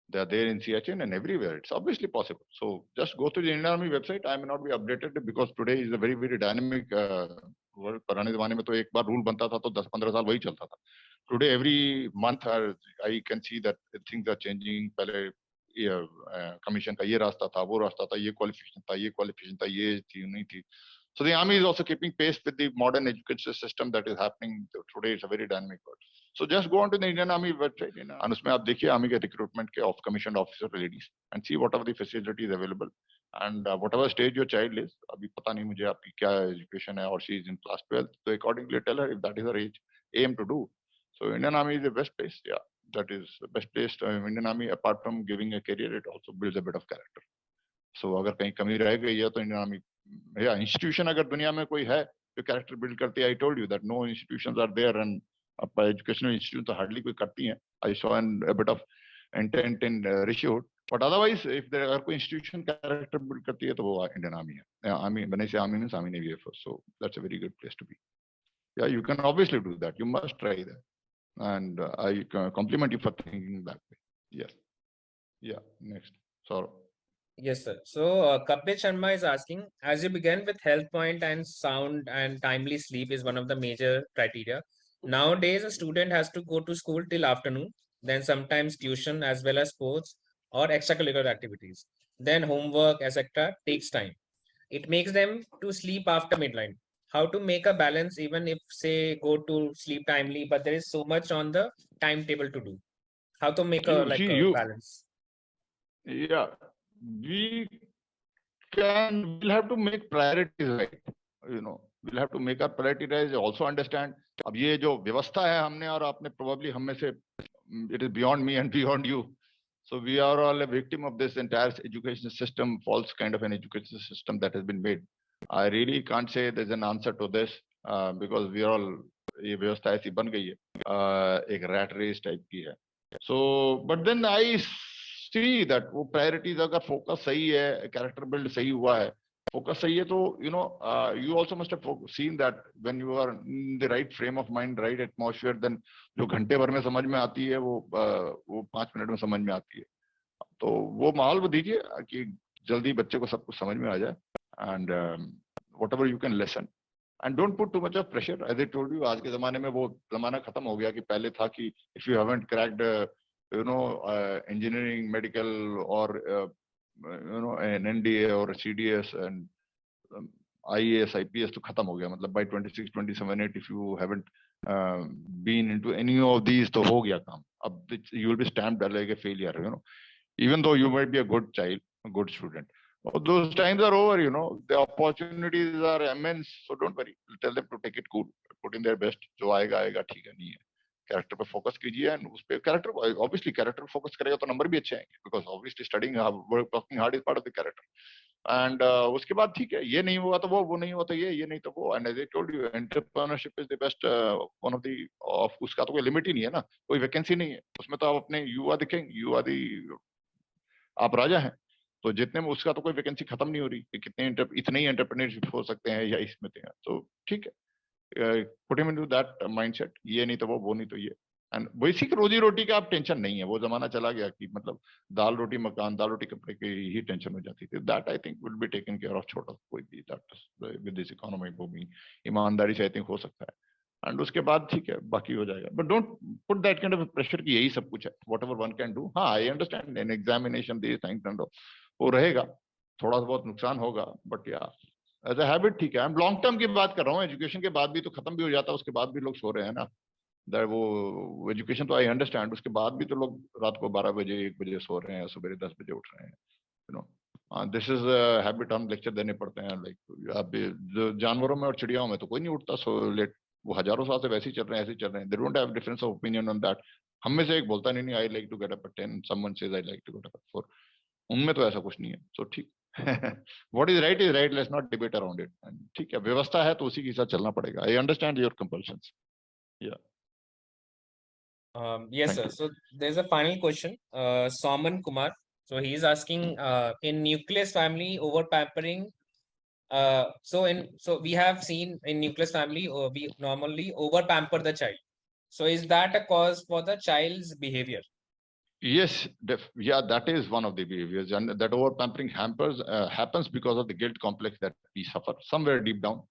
They are there in Siachen and everywhere. It's obviously possible. So just go to the Indian Army website. I may not be updated because today is a very, very dynamic world. पुराने जमाने में तो एक बार rule बनता था तो 10-15 साल वही चलता था. Today every month I can see that things are changing. पहले कमीशन का ये रास्ता था, वो रास्ता था, ये क्वालिफिकेशन था, ये थी नहीं थी. So the army is also keeping pace with the modern education system that is happening today. It's a very dynamic world. So just go on to the Indian Army website and उसमें आप देखिए army के recruitment के of commissioned officer ladies and see whatever the facilities available and whatever stage your child is. अभी पता नहीं मुझे आपकी क्या education है, or she is in class 12th, so accordingly tell her if that is her age, aim to do. So Indian Army is the best place. Yeah, that is the best place. Indian Army, apart from giving a career, it also builds a bit of character. So अगर कहीं कमी रह गई है तो Indian Army, yeah, institution अगर दुनिया में कोई है जो character build करती है, I told you that no institutions are there and educational institutions तो hardly कोई करती हैं. I saw a bit of intent in Rishihood, but otherwise if there अगर कोई institution character build करती है तो वो Indian Army है. Army, when I say Army means Army Navy Air Force. So that's a very good place to be. Yeah, you can obviously do that. You must try that, and I compliment you for thinking that way. Yes. Yeah. Next. Sorry. Yes, sir. So Kapil Sharma is asking, as you began with health point and sound and timely sleep is one of the major criteria. Nowadays, a student has to go to school till afternoon, then sometimes tuition as well as sports or extracurricular activities. Then homework, etc. takes time. It makes them to sleep after midnight. How to make a balance even if say go to sleep timely, but there is so much on the timetable to do. How to make a You balance? Yeah, we'll have to make priorities right. We'll have to make our priorities, also understand. अब ये जो व्यवस्था है हमने और आपने probably हम में से, it is beyond me and beyond you. So we are all a victim of this entire education system, false kind of an education system that has been made. I really can't say there's an answer to this because we are all, ये व्यवस्था ऐसी बन गई है, एक rat race type की है. So, but then I see that वो priorities अगर focus सही है, character build सही हुआ है, focus सही है तो you also must have seen that when you are in the right frame of mind, right atmosphere, then जो घंटे भर में समझ में आती है वो 5 मिनट में समझ में आती है. तो वो माहौल दीजिए कि जल्दी बच्चे को सब कुछ समझ में आ जाए, and whatever you can listen and don't put too much of pressure. As I told you, आज के जमाने में वो जमाना खत्म हो गया कि पहले था कि if you haven't cracked engineering, medical, or an NDA or a CDS and IAS, IPS तो खत्म हो गया. मतलब by 26, 27, 8, if you haven't been into any of these तो हो गया काम. अब you will be stamped as a failure, even though you might be a good child, a good student. Those times are over, the opportunities are immense. So don't worry, tell them to take it cool, put in their best. जो आएगा आएगा, ठीक है, नहीं है. Character पे focus कीजिए and उस पे character, obviously character focus करेगा तो number भी अच्छे आएंगे because obviously studying working hard is part of the character. And उसके बाद ठीक है, ये नहीं हुआ तो वो नहीं हुआ तो ये नहीं तो वो. And as I told you, entrepreneurship is the best one of the उसका तो कोई limit ही नहीं है ना, कोई vacancy नहीं है उसमें. तो आप अपने you are the king, you are the, आप राजा हैं. तो जितने में उसका तो कोई वैकेंसी खत्म नहीं हो रही कि कितने इतने ही एंटरप्रेन्योरशिप हो सकते हैं या इसमें थे. तो ठीक है, put him into that mindset, ये नहीं तो वो नहीं तो ये. एंड बेसिक रोजी रोटी का आप टेंशन नहीं है. वो जमाना चला गया कि मतलब दाल रोटी मकान, दाल रोटी कपड़े की ही टेंशन हो जाती थी. That I think will be taken care of. छोटा कोई भी दैट विद दिस इकोनॉमी वो भी ईमानदारी से आई थिंक हो सकता है. एंड उसके बाद ठीक है, बाकी हो जाएगा. But don't put that kind of pressure कि यही सब कुछ है. Whatever one can do. हाँ, I understand in examination this things and वो रहेगा, थोड़ा बहुत नुकसान होगा, बट या एज अ हैबिट ठीक है. लॉन्ग टर्म की बात कर रहा हूँ. एजुकेशन के बाद भी तो खत्म भी हो जाता है, उसके बाद भी लोग सो रहे हैं ना. वो एजुकेशन तो आई अंडरस्टैंड, उसके बाद भी तो लोग रात को 12 बजे 1 बजे सो रहे हैं, सुबह 10 बजे उठ रहे हैं. दिस इज हैबिट, हम लेक्चर देने पड़ते हैं लाइक आप जो जानवरों में और चिड़ियाओं में तो कोई नहीं उठता सो लेट, वो हजारों साल से वैसे ही चल रहे हैं, ऐसे ही चल रहे हैं, they don't have difference of opinion on that. हम में से एक बोलता नहीं नहीं I like to get up at 10, someone says I like to get up at 4। उनमें तो ऐसा कुछ नहीं है, सो ठीक। What is right, let's not debate around it. ठीक है, व्यवस्था है तो उसी के साथ चलना पड़ेगा। I understand your compulsions. या Yes, thank sir. You. So there's a final question. Soman Kumar. So he's asking, in nucleus family over pampering. So we have seen in nucleus family, we normally over pamper the child. So is that a cause for the child's behavior? Yes, yeah, that is one of the behaviors, and that over pampering happens because of the guilt complex that we suffer somewhere deep down.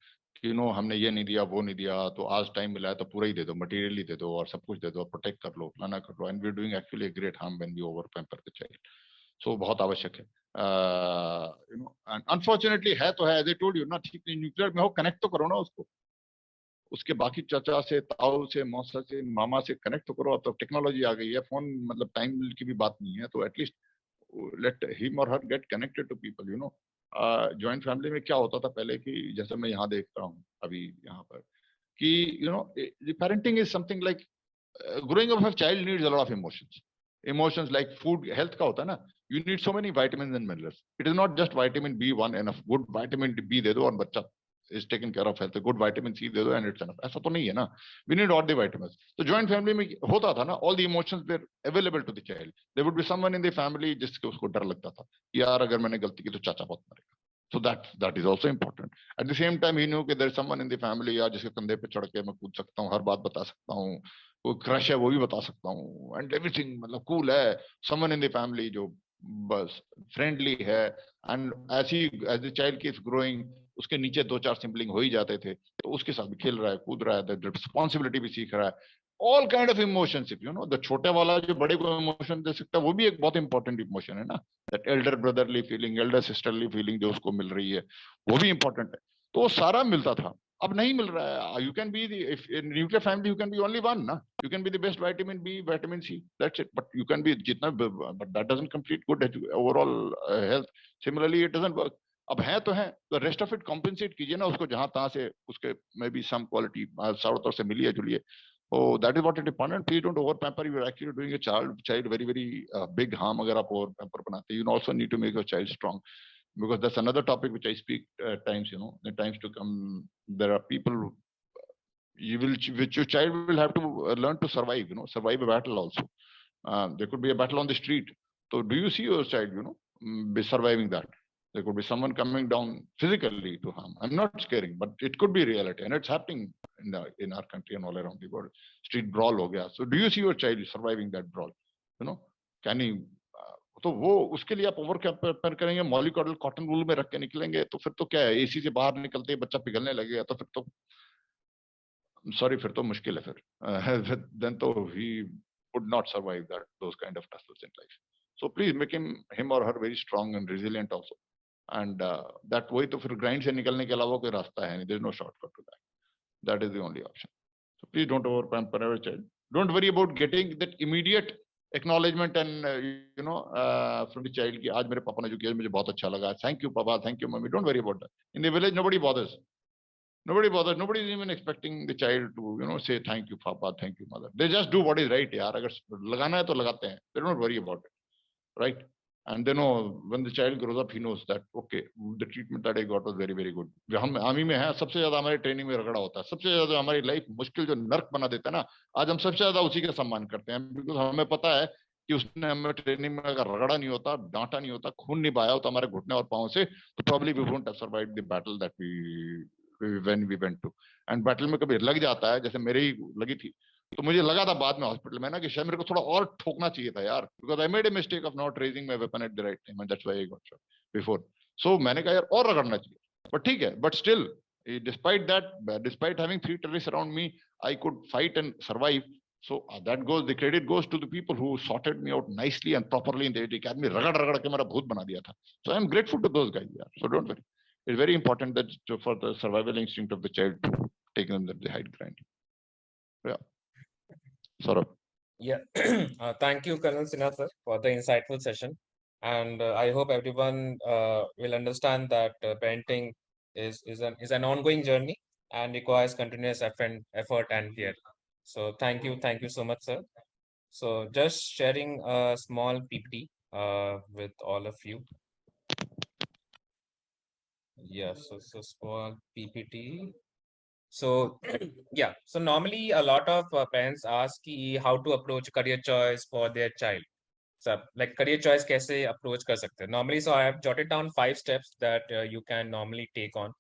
You know, हमने ये नहीं दिया, वो नहीं दिया, तो आज time मिला है तो पूरा ही दे दो, मटेरियली दे दो और सब कुछ दे दो, प्रोटेक्ट कर लो, फलाना कर लो, and we doing actually a great harm when we over pamper the child. So बहुत आवश्यक है। यू नो, एंड अनफॉर्चुनेटली है तो है, एज आई टोल्ड यू ना, ठीक न्यूक्लियर में हो, कनेक्ट तो करो ना उसको, उसके बाकी चाचा से, ताऊ से, मौसा से, मामा से कनेक्ट तो करो। अब तो टेक्नोलॉजी आ गई है, फोन मतलब टाइम की भी बात नहीं है, तो एटलीस्ट लेट हिम और her get connected to people, you know. Joint family में क्या होता था पहले कि जैसे मैं यहाँ देखता हूँ अभी यहाँ पर कि you know parenting is something like growing up, a child needs a lot of emotions like food health का होता है ना, you need so many vitamins and minerals. It is not just vitamin B1 enough, good vitamin B दे दो और बच्चा is taken care of health, good vitamin C दे दो and it's enough, ऐसा तो नहीं है ना, we need all the vitamins. तो joint family में होता था ना, all the emotions were available to the child. There would be someone in the family जिसके उसको डर लगता था यार अगर मैंने गलती की तो चाचा बहुत मारेगा, so that is also important. At the same time he knew कि there is someone in the family यार जिसके कंधे पे चढ़ के मैं कूद सकता हूँ, हर बात बता सकता हूँ, वो क्रश है वो भी बता सकता हूँ, एंड एवरीथिंग मतलब कूल है, समवन इन द फैमिली जो बस फ्रेंडली है। एंड ऐसी एज द चाइल्ड की इज ग्रोइंग, उसके नीचे दो चार सिबलिंग हो ही जाते थे, तो उसके साथ भी खेल रहा है, कूद रहा है, रिस्पॉन्सिबिलिटी भी सीख रहा है, all kind of emotionship, you know. The छोटे वाला जो बड़े को इमोशन दे सकता है वो भी एक बहुत इंपॉर्टेंट इमोशन है ना, that Elder brotherly feeling, Elder sisterly feeling जो उसको मिल रही है वो भी इंपॉर्टेंट है। तो वो सारा मिलता था, अब नहीं मिल रहा है। You can be if in nuclear family you can be only one ना, you can be the best vitamin B, vitamin C, that's it, but you can be जितना, but that doesn't complete good overall health. Similarly it doesn't work. अब है तो है, तो rest of it compensate कीजिए ना उसको, जहां तहां से उसके में भी सम क्वालिटी चारों तरफ से मिली है जुलिए। Oh, that is what it is important. Please don't over pamper. You are actually doing a child very very big harm. अगर आप over pamper बनाते, you also need to make your child strong, because that's another topic which I speak at times. You know, in times to come, there are people you will which your child will have to learn to survive. You know, survive a battle also. There could be a battle on the street. So, do you see your child? You know, be surviving that. There could be someone coming down physically to harm. I'm not scaring, but it could be reality, and it's happening in our country and all around the world. Street brawl हो गया. So, do you see your child surviving that brawl? You know, can he? तो वो उसके लिए आप over कैपर करेंगे, molecular cotton wool में रख के निकलेंगे, तो फिर तो क्या है, एसी से बाहर निकलते ही बच्चा पिघलने लगेगा, तो फिर तो सॉरी, फिर तो मुश्किल है फिर। देन तो ही would not survive those kind of tussles in life. So please make him or her very strong and resilient also. And that वही तो फिर ग्राइंड से निकलने के अलावा कोई रास्ता है नहीं, there is no shortcut to that. That is the only option. So please don't over pamper your child. Don't worry about getting that immediate acknowledgement and you know from the child कि आज मेरे पापा ने जो किया मुझे बहुत अच्छा लगा, thank you papa, thank you mommy. Don't worry about that. In the village nobody bothers. Nobody bothers. Nobody is even expecting the child to, you know, say thank you, Papa, thank you, mother. They just do what is right. यार अगर लगाना है तो लगाते हैं. They don't worry about it, right? And they know when the child grows up, he knows that okay, the treatment that I got was very very good. हम army में हैं, सबसे ज्यादा हमारी ट्रेनिंग में रगड़ा होता है, सबसे ज्यादा हमारी लाइफ मुश्किल जो नर्क बना देता है ना, आज हम सबसे ज्यादा उसी का सम्मान करते हैं, बिकॉज हमें पता है कि उसने हमें ट्रेनिंग में अगर रगड़ा नहीं होता, डांटा नहीं होता, खून नहीं बहाया होता हमारे घुटने और पाँव से, तो probably we won't have survived the battle that we when we went to. And battle में कभी लग जाता है, जैसे मेरे ही लगी थी, तो मुझे लगा था बाद में हॉस्पिटल में ना कि शायद मेरे को थोड़ा और ठोकना चाहिए था यार, because I made a mistake of not raising my weapon at the right time, and that's why I got shot before. So मैंने कहा यार और रगड़ना चाहिए, बट ठीक है, but still despite that, despite having three terrorists around me, I could fight and survive. So that goes, the credit goes to the people who sorted me out nicely and properly in the academy. रगड़ रगड़ के मेरा भूत बना दिया था. So I'm grateful to those guys. Yeah. So don't worry. It's very important that for the survival instinct of the child to take them at the height grind. Yeah. Saurabh. Yeah. Thank you, Colonel Sinha, sir, for the insightful session. And I hope everyone will understand that parenting is an ongoing journey and requires continuous effort and care. So thank you so much, sir. So just sharing a small PPT with all of you. Yes, so small PPT. So yeah, so normally a lot of parents ask how to approach career choice for their child. So like career choice कैसे approach कर सकते हैं? Normally, so I have jotted down 5 steps that you can normally take on.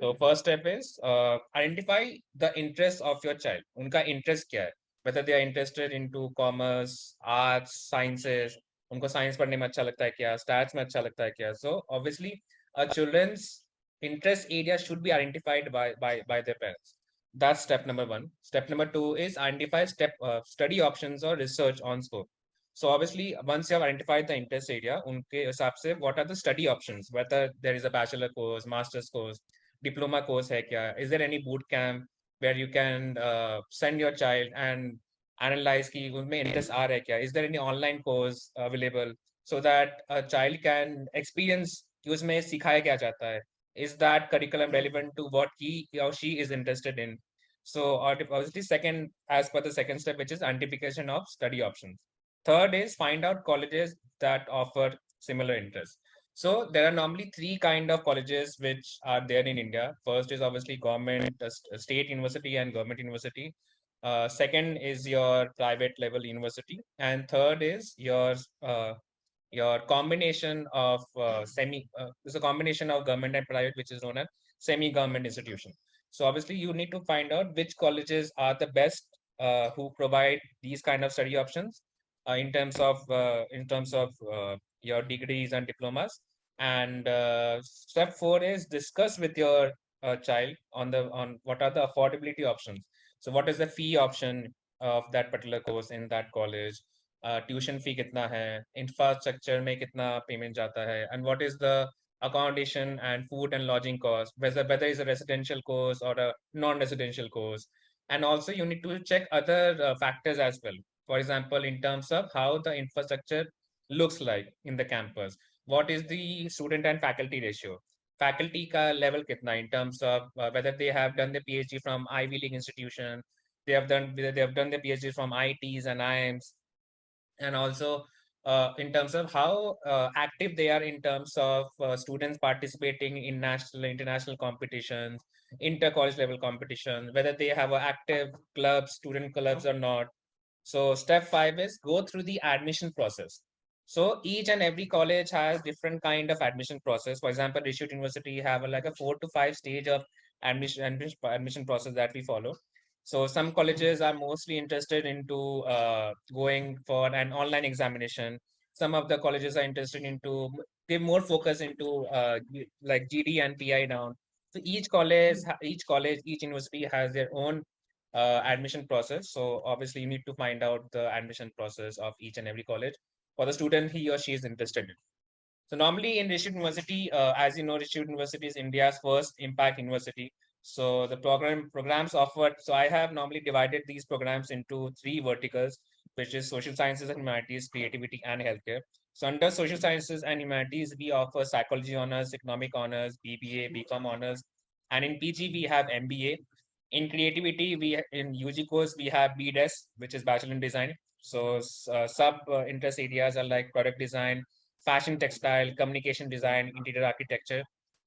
So first step is identify the interest of your child. उनका interest क्या है? Whether they are interested into commerce, arts, sciences, उनको science पढ़ने में अच्छा लगता है क्या? Stats में अच्छा लगता है क्या? So obviously, a children's interest area should be identified by their parents. That's step number one. Step number two is identify study options or research on scope. So obviously, once you have identified the interest area, उनके हिसाब से what are the study options? Whether there is a bachelor course, master's course, diploma course है क्या? Is there any boot camp where you can send your child and analyze कि उनमें interest आ रहा है क्या? Is there any online course available so that a child can experience कि उसमें सिखाया क्या जाता है? Is that curriculum relevant to what he or she is interested in? So obviously, second, as per the second step, which is identification of study options. Third is find out colleges that offer similar interests. So there are normally three kind of colleges which are there in India. First is obviously government, state university and government university. Second is your private level university, and third is your combination of it's a combination of government and private, which is known as semi-government institution. So obviously, you need to find out which colleges are the best who provide these kind of study options in terms of your degrees and diplomas. And step four is discuss with your child on what are the affordability options. So what is the fee option of that particular course in that college? Tuition fee कितना है? Infrastructure में कितना payment जाता है? And what is the accommodation and food and lodging cost? Whether it's a residential course or a non-residential course. And also you need to check other factors as well. For example, in terms of how the infrastructure looks like in the campus. What is the student and faculty ratio? Faculty ka level kitna in terms of whether they have done the PhD from Ivy League institution, they have done the PhD from ITs and IIMs, and also in terms of how active they are in terms of students participating in national international competitions, inter college level competition, whether they have active clubs, student clubs or not. So step five is go through the admission process. So each and every college has different kind of admission process. For example, Rishut University have like a 4 to 5 stage of admission process that we follow. So some colleges are mostly interested into going for an online examination. Some of the colleges are interested into give more focus into like GD and PI down. So each university has their own admission process. So obviously, you need to find out the admission process of each and every college for the student he or she is interested in. So normally in Rishit University, as you know, Rishit University is India's first impact university. So the programs offered. So I have normally divided these programs into three verticals, which is social sciences and humanities, creativity, and healthcare. So under social sciences and humanities, we offer psychology honors, economic honors, BBA, BCom honors, and in PG we have MBA. In creativity, in UG course we have BDES, which is Bachelor in Design. So sub interest areas are like product design, fashion textile, communication design, interior architecture.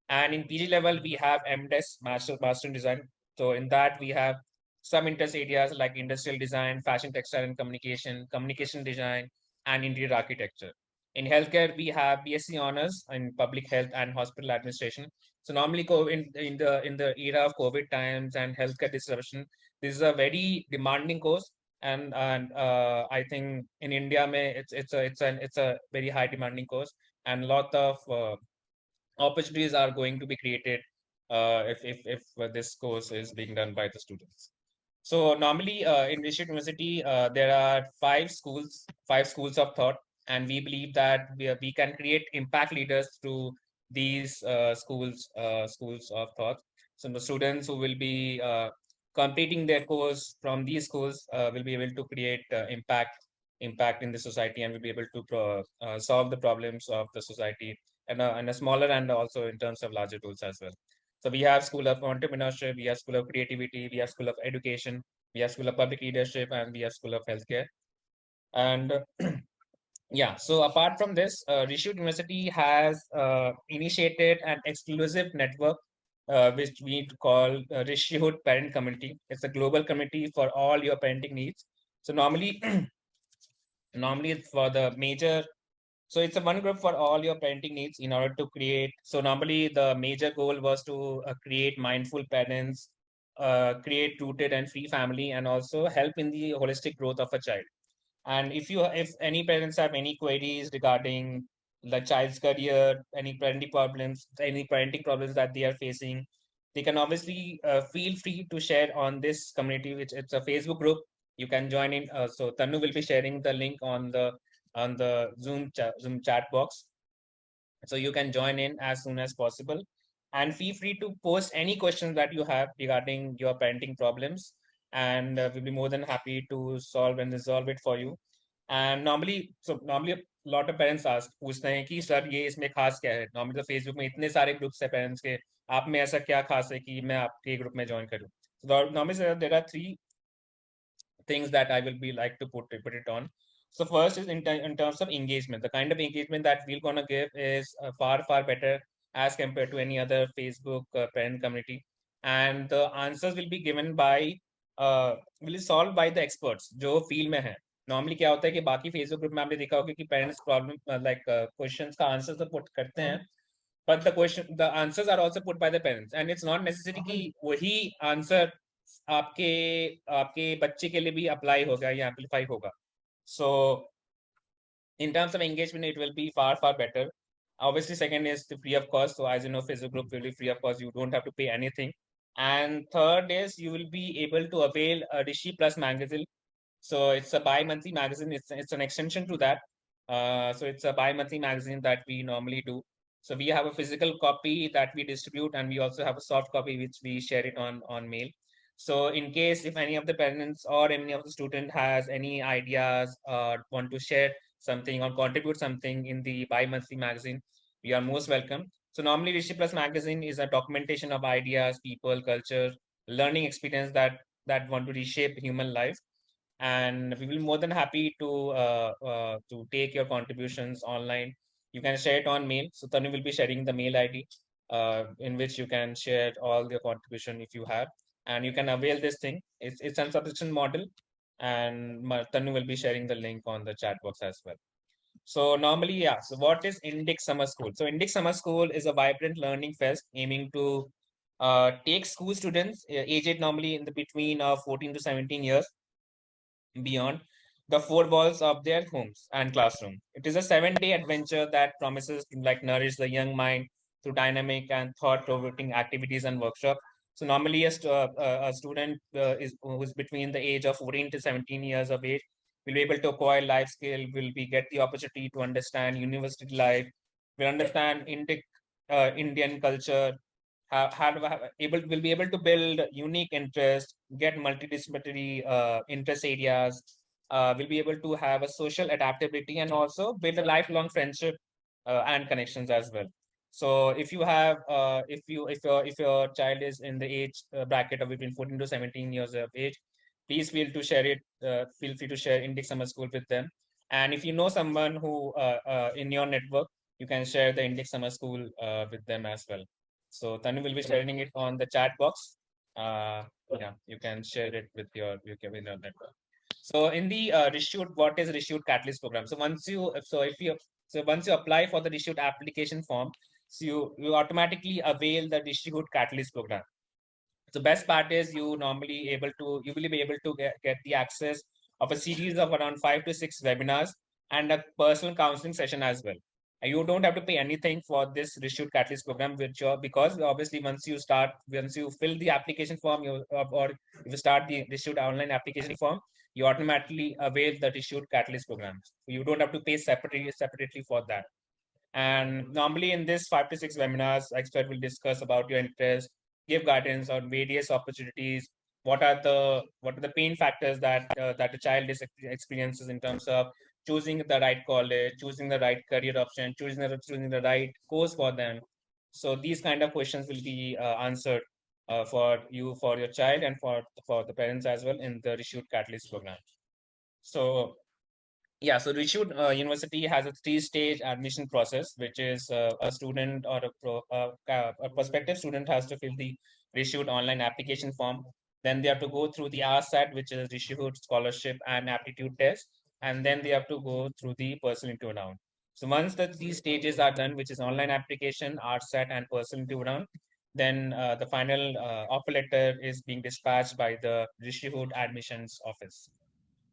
And in PG level, we have MDes, Master in Design. So in that, we have some interest areas like industrial design, fashion textile and communication, communication design, and interior architecture. In healthcare, we have BSc honors in public health and hospital administration. So normally, in the era of COVID times and healthcare disruption, this is a very demanding course, and I think in India, it's a very high demanding course, and lot of opportunities are going to be created if this course is being done by the students. So normally in Rishit University, there are five schools of thought, and we believe that we can create impact leaders through these schools of thought. So the students who will be completing their course from these schools will be able to create impact impact in the society, and will be able to solve the problems of the society in a smaller and also in terms of larger tools as well. So we have School of Entrepreneurship, we have School of Creativity, we have School of Education, we have School of Public Leadership, and we have School of Healthcare. And yeah, so apart from this, Rishut University has initiated an exclusive network which we call Rishut Parent Community. It's a global community for all your parenting needs. So normally, normally it's for the major. So it's a one group for all your parenting needs in order to create. So normally the major goal was to create mindful parents, create rooted and free family, and also help in the holistic growth of a child. And if any parents have any queries regarding the child's career, any parenting problems that they are facing, they can obviously feel free to share on this community, which it's a Facebook group. You can join in. So Tanu will be sharing the link on the Zoom chat box, so you can join in as soon as possible. And feel free to post any questions that you have regarding your parenting problems, and we'll be more than happy to solve and resolve it for you. And normally a lot of parents ask, पूछते हैं कि sir ये इसमें खास क्या है. Normally तो Facebook में इतने सारे ग्रुप्स है पेरेंट्स के, आप में ऐसा क्या खास है कि मैं आपके ग्रुप में ज्वाइन करूं. So normally there are three things that I will be like to put it on. So first is in terms of engagement. The kind of engagement that we're gonna give is far better as compared to any other Facebook parent community, and the answers will be given by will be solved by the experts जो field में है. Normally क्या होता है कि बाकी Facebook group में आपने देखा होगा कि पेरेंट्स प्रॉब्लम लाइक क्वेश्चंस का आंसर तो पुट करते हैं, but the answers are also put by the parents, and it's not necessary कि वही आंसर आपके आपके बच्चे के लिए भी अप्लाई होगा या एम्पलीफाई होगा. So in terms of engagement, it will be far better. Obviously, second is the free of cost. So as you know, Facebook group will be free of cost. You don't have to pay anything. And third is you will be able to avail a Rishi Plus magazine. So it's a bi-monthly magazine. It's an extension to that. So it's a bi-monthly magazine that we normally do. So we have a physical copy that we distribute, and we also have a soft copy which we share it on mail. So in case if any of the parents or any of the student has any ideas or want to share something or contribute something in the bi-monthly magazine, we are most welcome. So normally Rishi Plus magazine is a documentation of ideas, people, culture, learning experience that want to reshape human life, and we will be more than happy to take your contributions online. You can share it on mail. So Tanu will be sharing the mail ID in which you can share all your contribution if you have, and you can avail this thing. It's a subscription model, and Tanu will be sharing the link on the chat box as well. So normally, yeah. So what is Indic Summer School? So Indic Summer School is a vibrant learning fest aiming to take school students aged normally in the between of 14 to 17 years beyond the four walls of their homes and classroom. It is a 7-day adventure that promises to like nourish the young mind through dynamic and thought-provoking activities and workshops. So normally a student is who is between the age of 14 to 17 years of age will be able to acquire life skill, will be get the opportunity to understand university life, will understand Indian culture, will be able to build unique interest, get multidisciplinary interest areas, will be able to have a social adaptability and also build a lifelong friendship and connections as well. So if you have if your child is in the age bracket of between 14 to 17 years of age, please feel free to share Indic Summer School with them. And if you know someone who in your network, you can share the Indic Summer School with them as well. So Tanu will be sharing it on the chat box. Yeah, you can share it with your network. So in the Reshoot, what is Reshoot Catalyst program? So once you apply for the Reshoot application form, so you automatically avail the Reshoot Catalyst program. The best part is you will be able to get the access of a series of around 5 to 6 webinars and a personal counseling session as well. And you don't have to pay anything for this Reshoot Catalyst program, because obviously once you fill the application form, or if you start the Reshoot online application form, you automatically avail the Reshoot Catalyst program. You don't have to pay separately for that. And normally in this 5 to 6 webinars, expert will discuss about your interest, give guidance on various opportunities, what are the pain factors that that the child is experiences in terms of choosing the right college, choosing the right career option, choosing the right course for them. So these kind of questions will be answered for you, for your child, and for the parents as well in the Reshoot Catalyst program. So yeah, so Reshoot University has a three-stage admission process, which is a student or a prospective student has to fill the Reshoot online application form. Then they have to go through the RSAT, which is Reshoot Scholarship and Aptitude Test, and then they have to go through the personal interview round. So once these stages are done, which is online application, RSAT, and personal interview round, then the final offer letter is being dispatched by the Reshoot admissions office.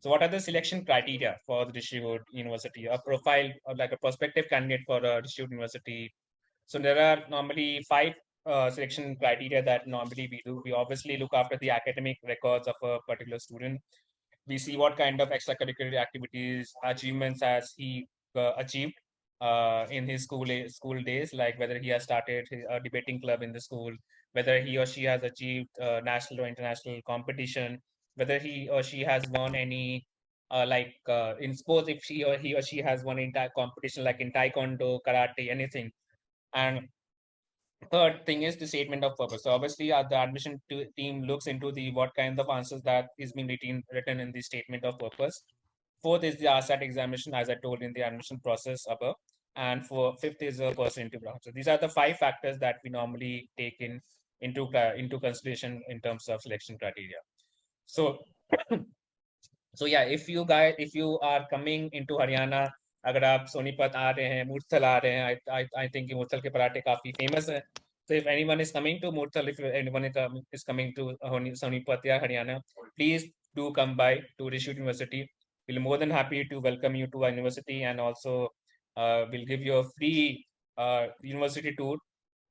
So what are the selection criteria for the Rishihood University? A profile or like a prospective candidate for a Rishihood University. So there are normally five selection criteria that normally we do. We obviously look after the academic records of a particular student. We see what kind of extracurricular activities, achievements has he achieved in his school days, like whether he has started a debating club in the school, whether he or she has achieved national or international competition, whether he or she has won any in sports, if he or she has won entire competition like in taekwondo, karate, anything. And third thing is the statement of purpose. So obviously, the admission team looks into the what kind of answers that is being written in the statement of purpose. Fourth is the RSAT examination, as I told in the admission process above. And for fifth is a person interview round. So these are the five factors that we normally take into consideration in terms of selection criteria. So so yeah, if you are coming into Haryana, अगर आप सोनीपत आ रहे हैं, मूर्थल आ रहे हैं, I think Murthal के पराठे काफी famous है. So if anyone is coming to Murthal, if anyone is coming to Sonipat or Haryana, please do come by to Rishut University. We'll be more than happy to welcome you to our university, and also we'll give you a free university tour.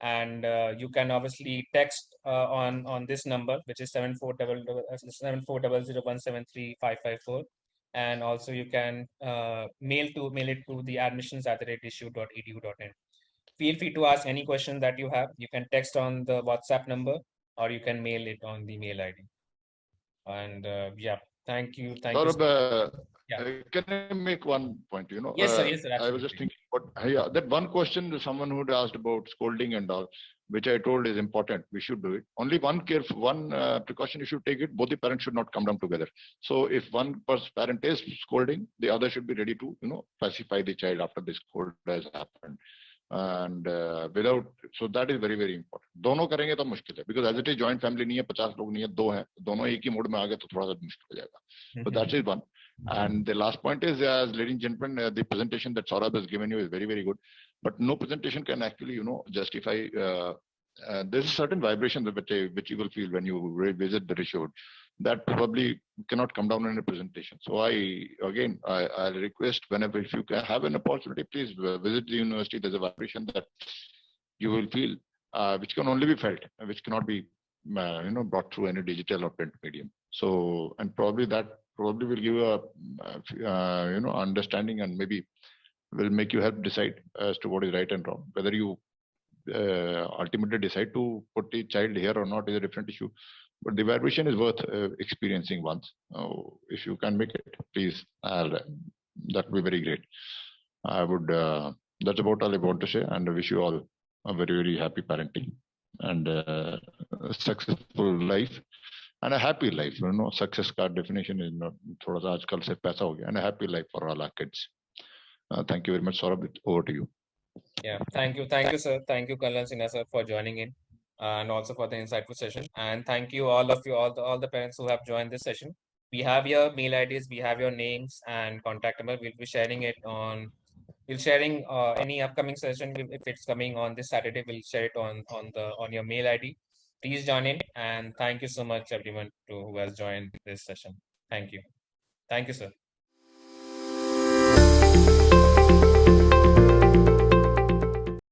And you can obviously text on this number, which is 7400173554, and also you can mail it to the admissions@issue.edu.in. Feel free to ask any question that you have. You can text on the WhatsApp number, or you can mail it on the mail ID. And yeah, thank you. Saurabh, Yeah. can I make one point? Yes, sir. Yes, sir. I was just Absolutely. thinking, yeah, that one question someone who asked about scolding and all, which I told is important. We should do it. Only one precaution you should take it. Both the parents should not come down together. So if one parent is scolding, the other should be ready to, pacify the child after the scold has happened. And without, so that is very very important. दोनों करेंगे तो मुश्किल है, because as it is joint family नहीं है, 50 लोग नहीं है, दो हैं, दोनों एक ही मोड में आ गए तो थोड़ा सा मुश्किल हो जाएगा. So that is one. And the last point is, as ladies and gentlemen, the presentation that Saurabh has given you is very very good, but no presentation can actually justify. There's a certain vibration which you will feel when you revisit the resort that probably cannot come down in a presentation. So I request, whenever if you can have an opportunity, please visit the university. There's a vibration that you will feel, which can only be felt, which cannot be brought through any digital or print medium. So, and probably will give you a understanding, and maybe will make you help decide as to what is right and wrong. Whether you ultimately decide to put the child here or not is a different issue, but the vibration is worth experiencing once. If you can make it, please, that would be very great. I would, that's about all I want to say, and I wish you all a very very happy parenting and a successful life and a happy life. Success card definition is not thoda sa aajkal se paisa ho gaya, and a happy life for all our kids. Thank you very much, Saurabh. Over to you. Yeah, thank you, sir. Thank you, Col Manoj Sinha, sir, for joining in, and also for the insightful session. And thank you, all of you, all the parents who have joined this session. We have your mail IDs, we have your names and contact number. We'll be sharing it on. We'll sharing any upcoming session if it's coming on this Saturday. We'll share it on your mail ID. Please join in, and thank you so much, everyone who has joined this session. Thank you, sir.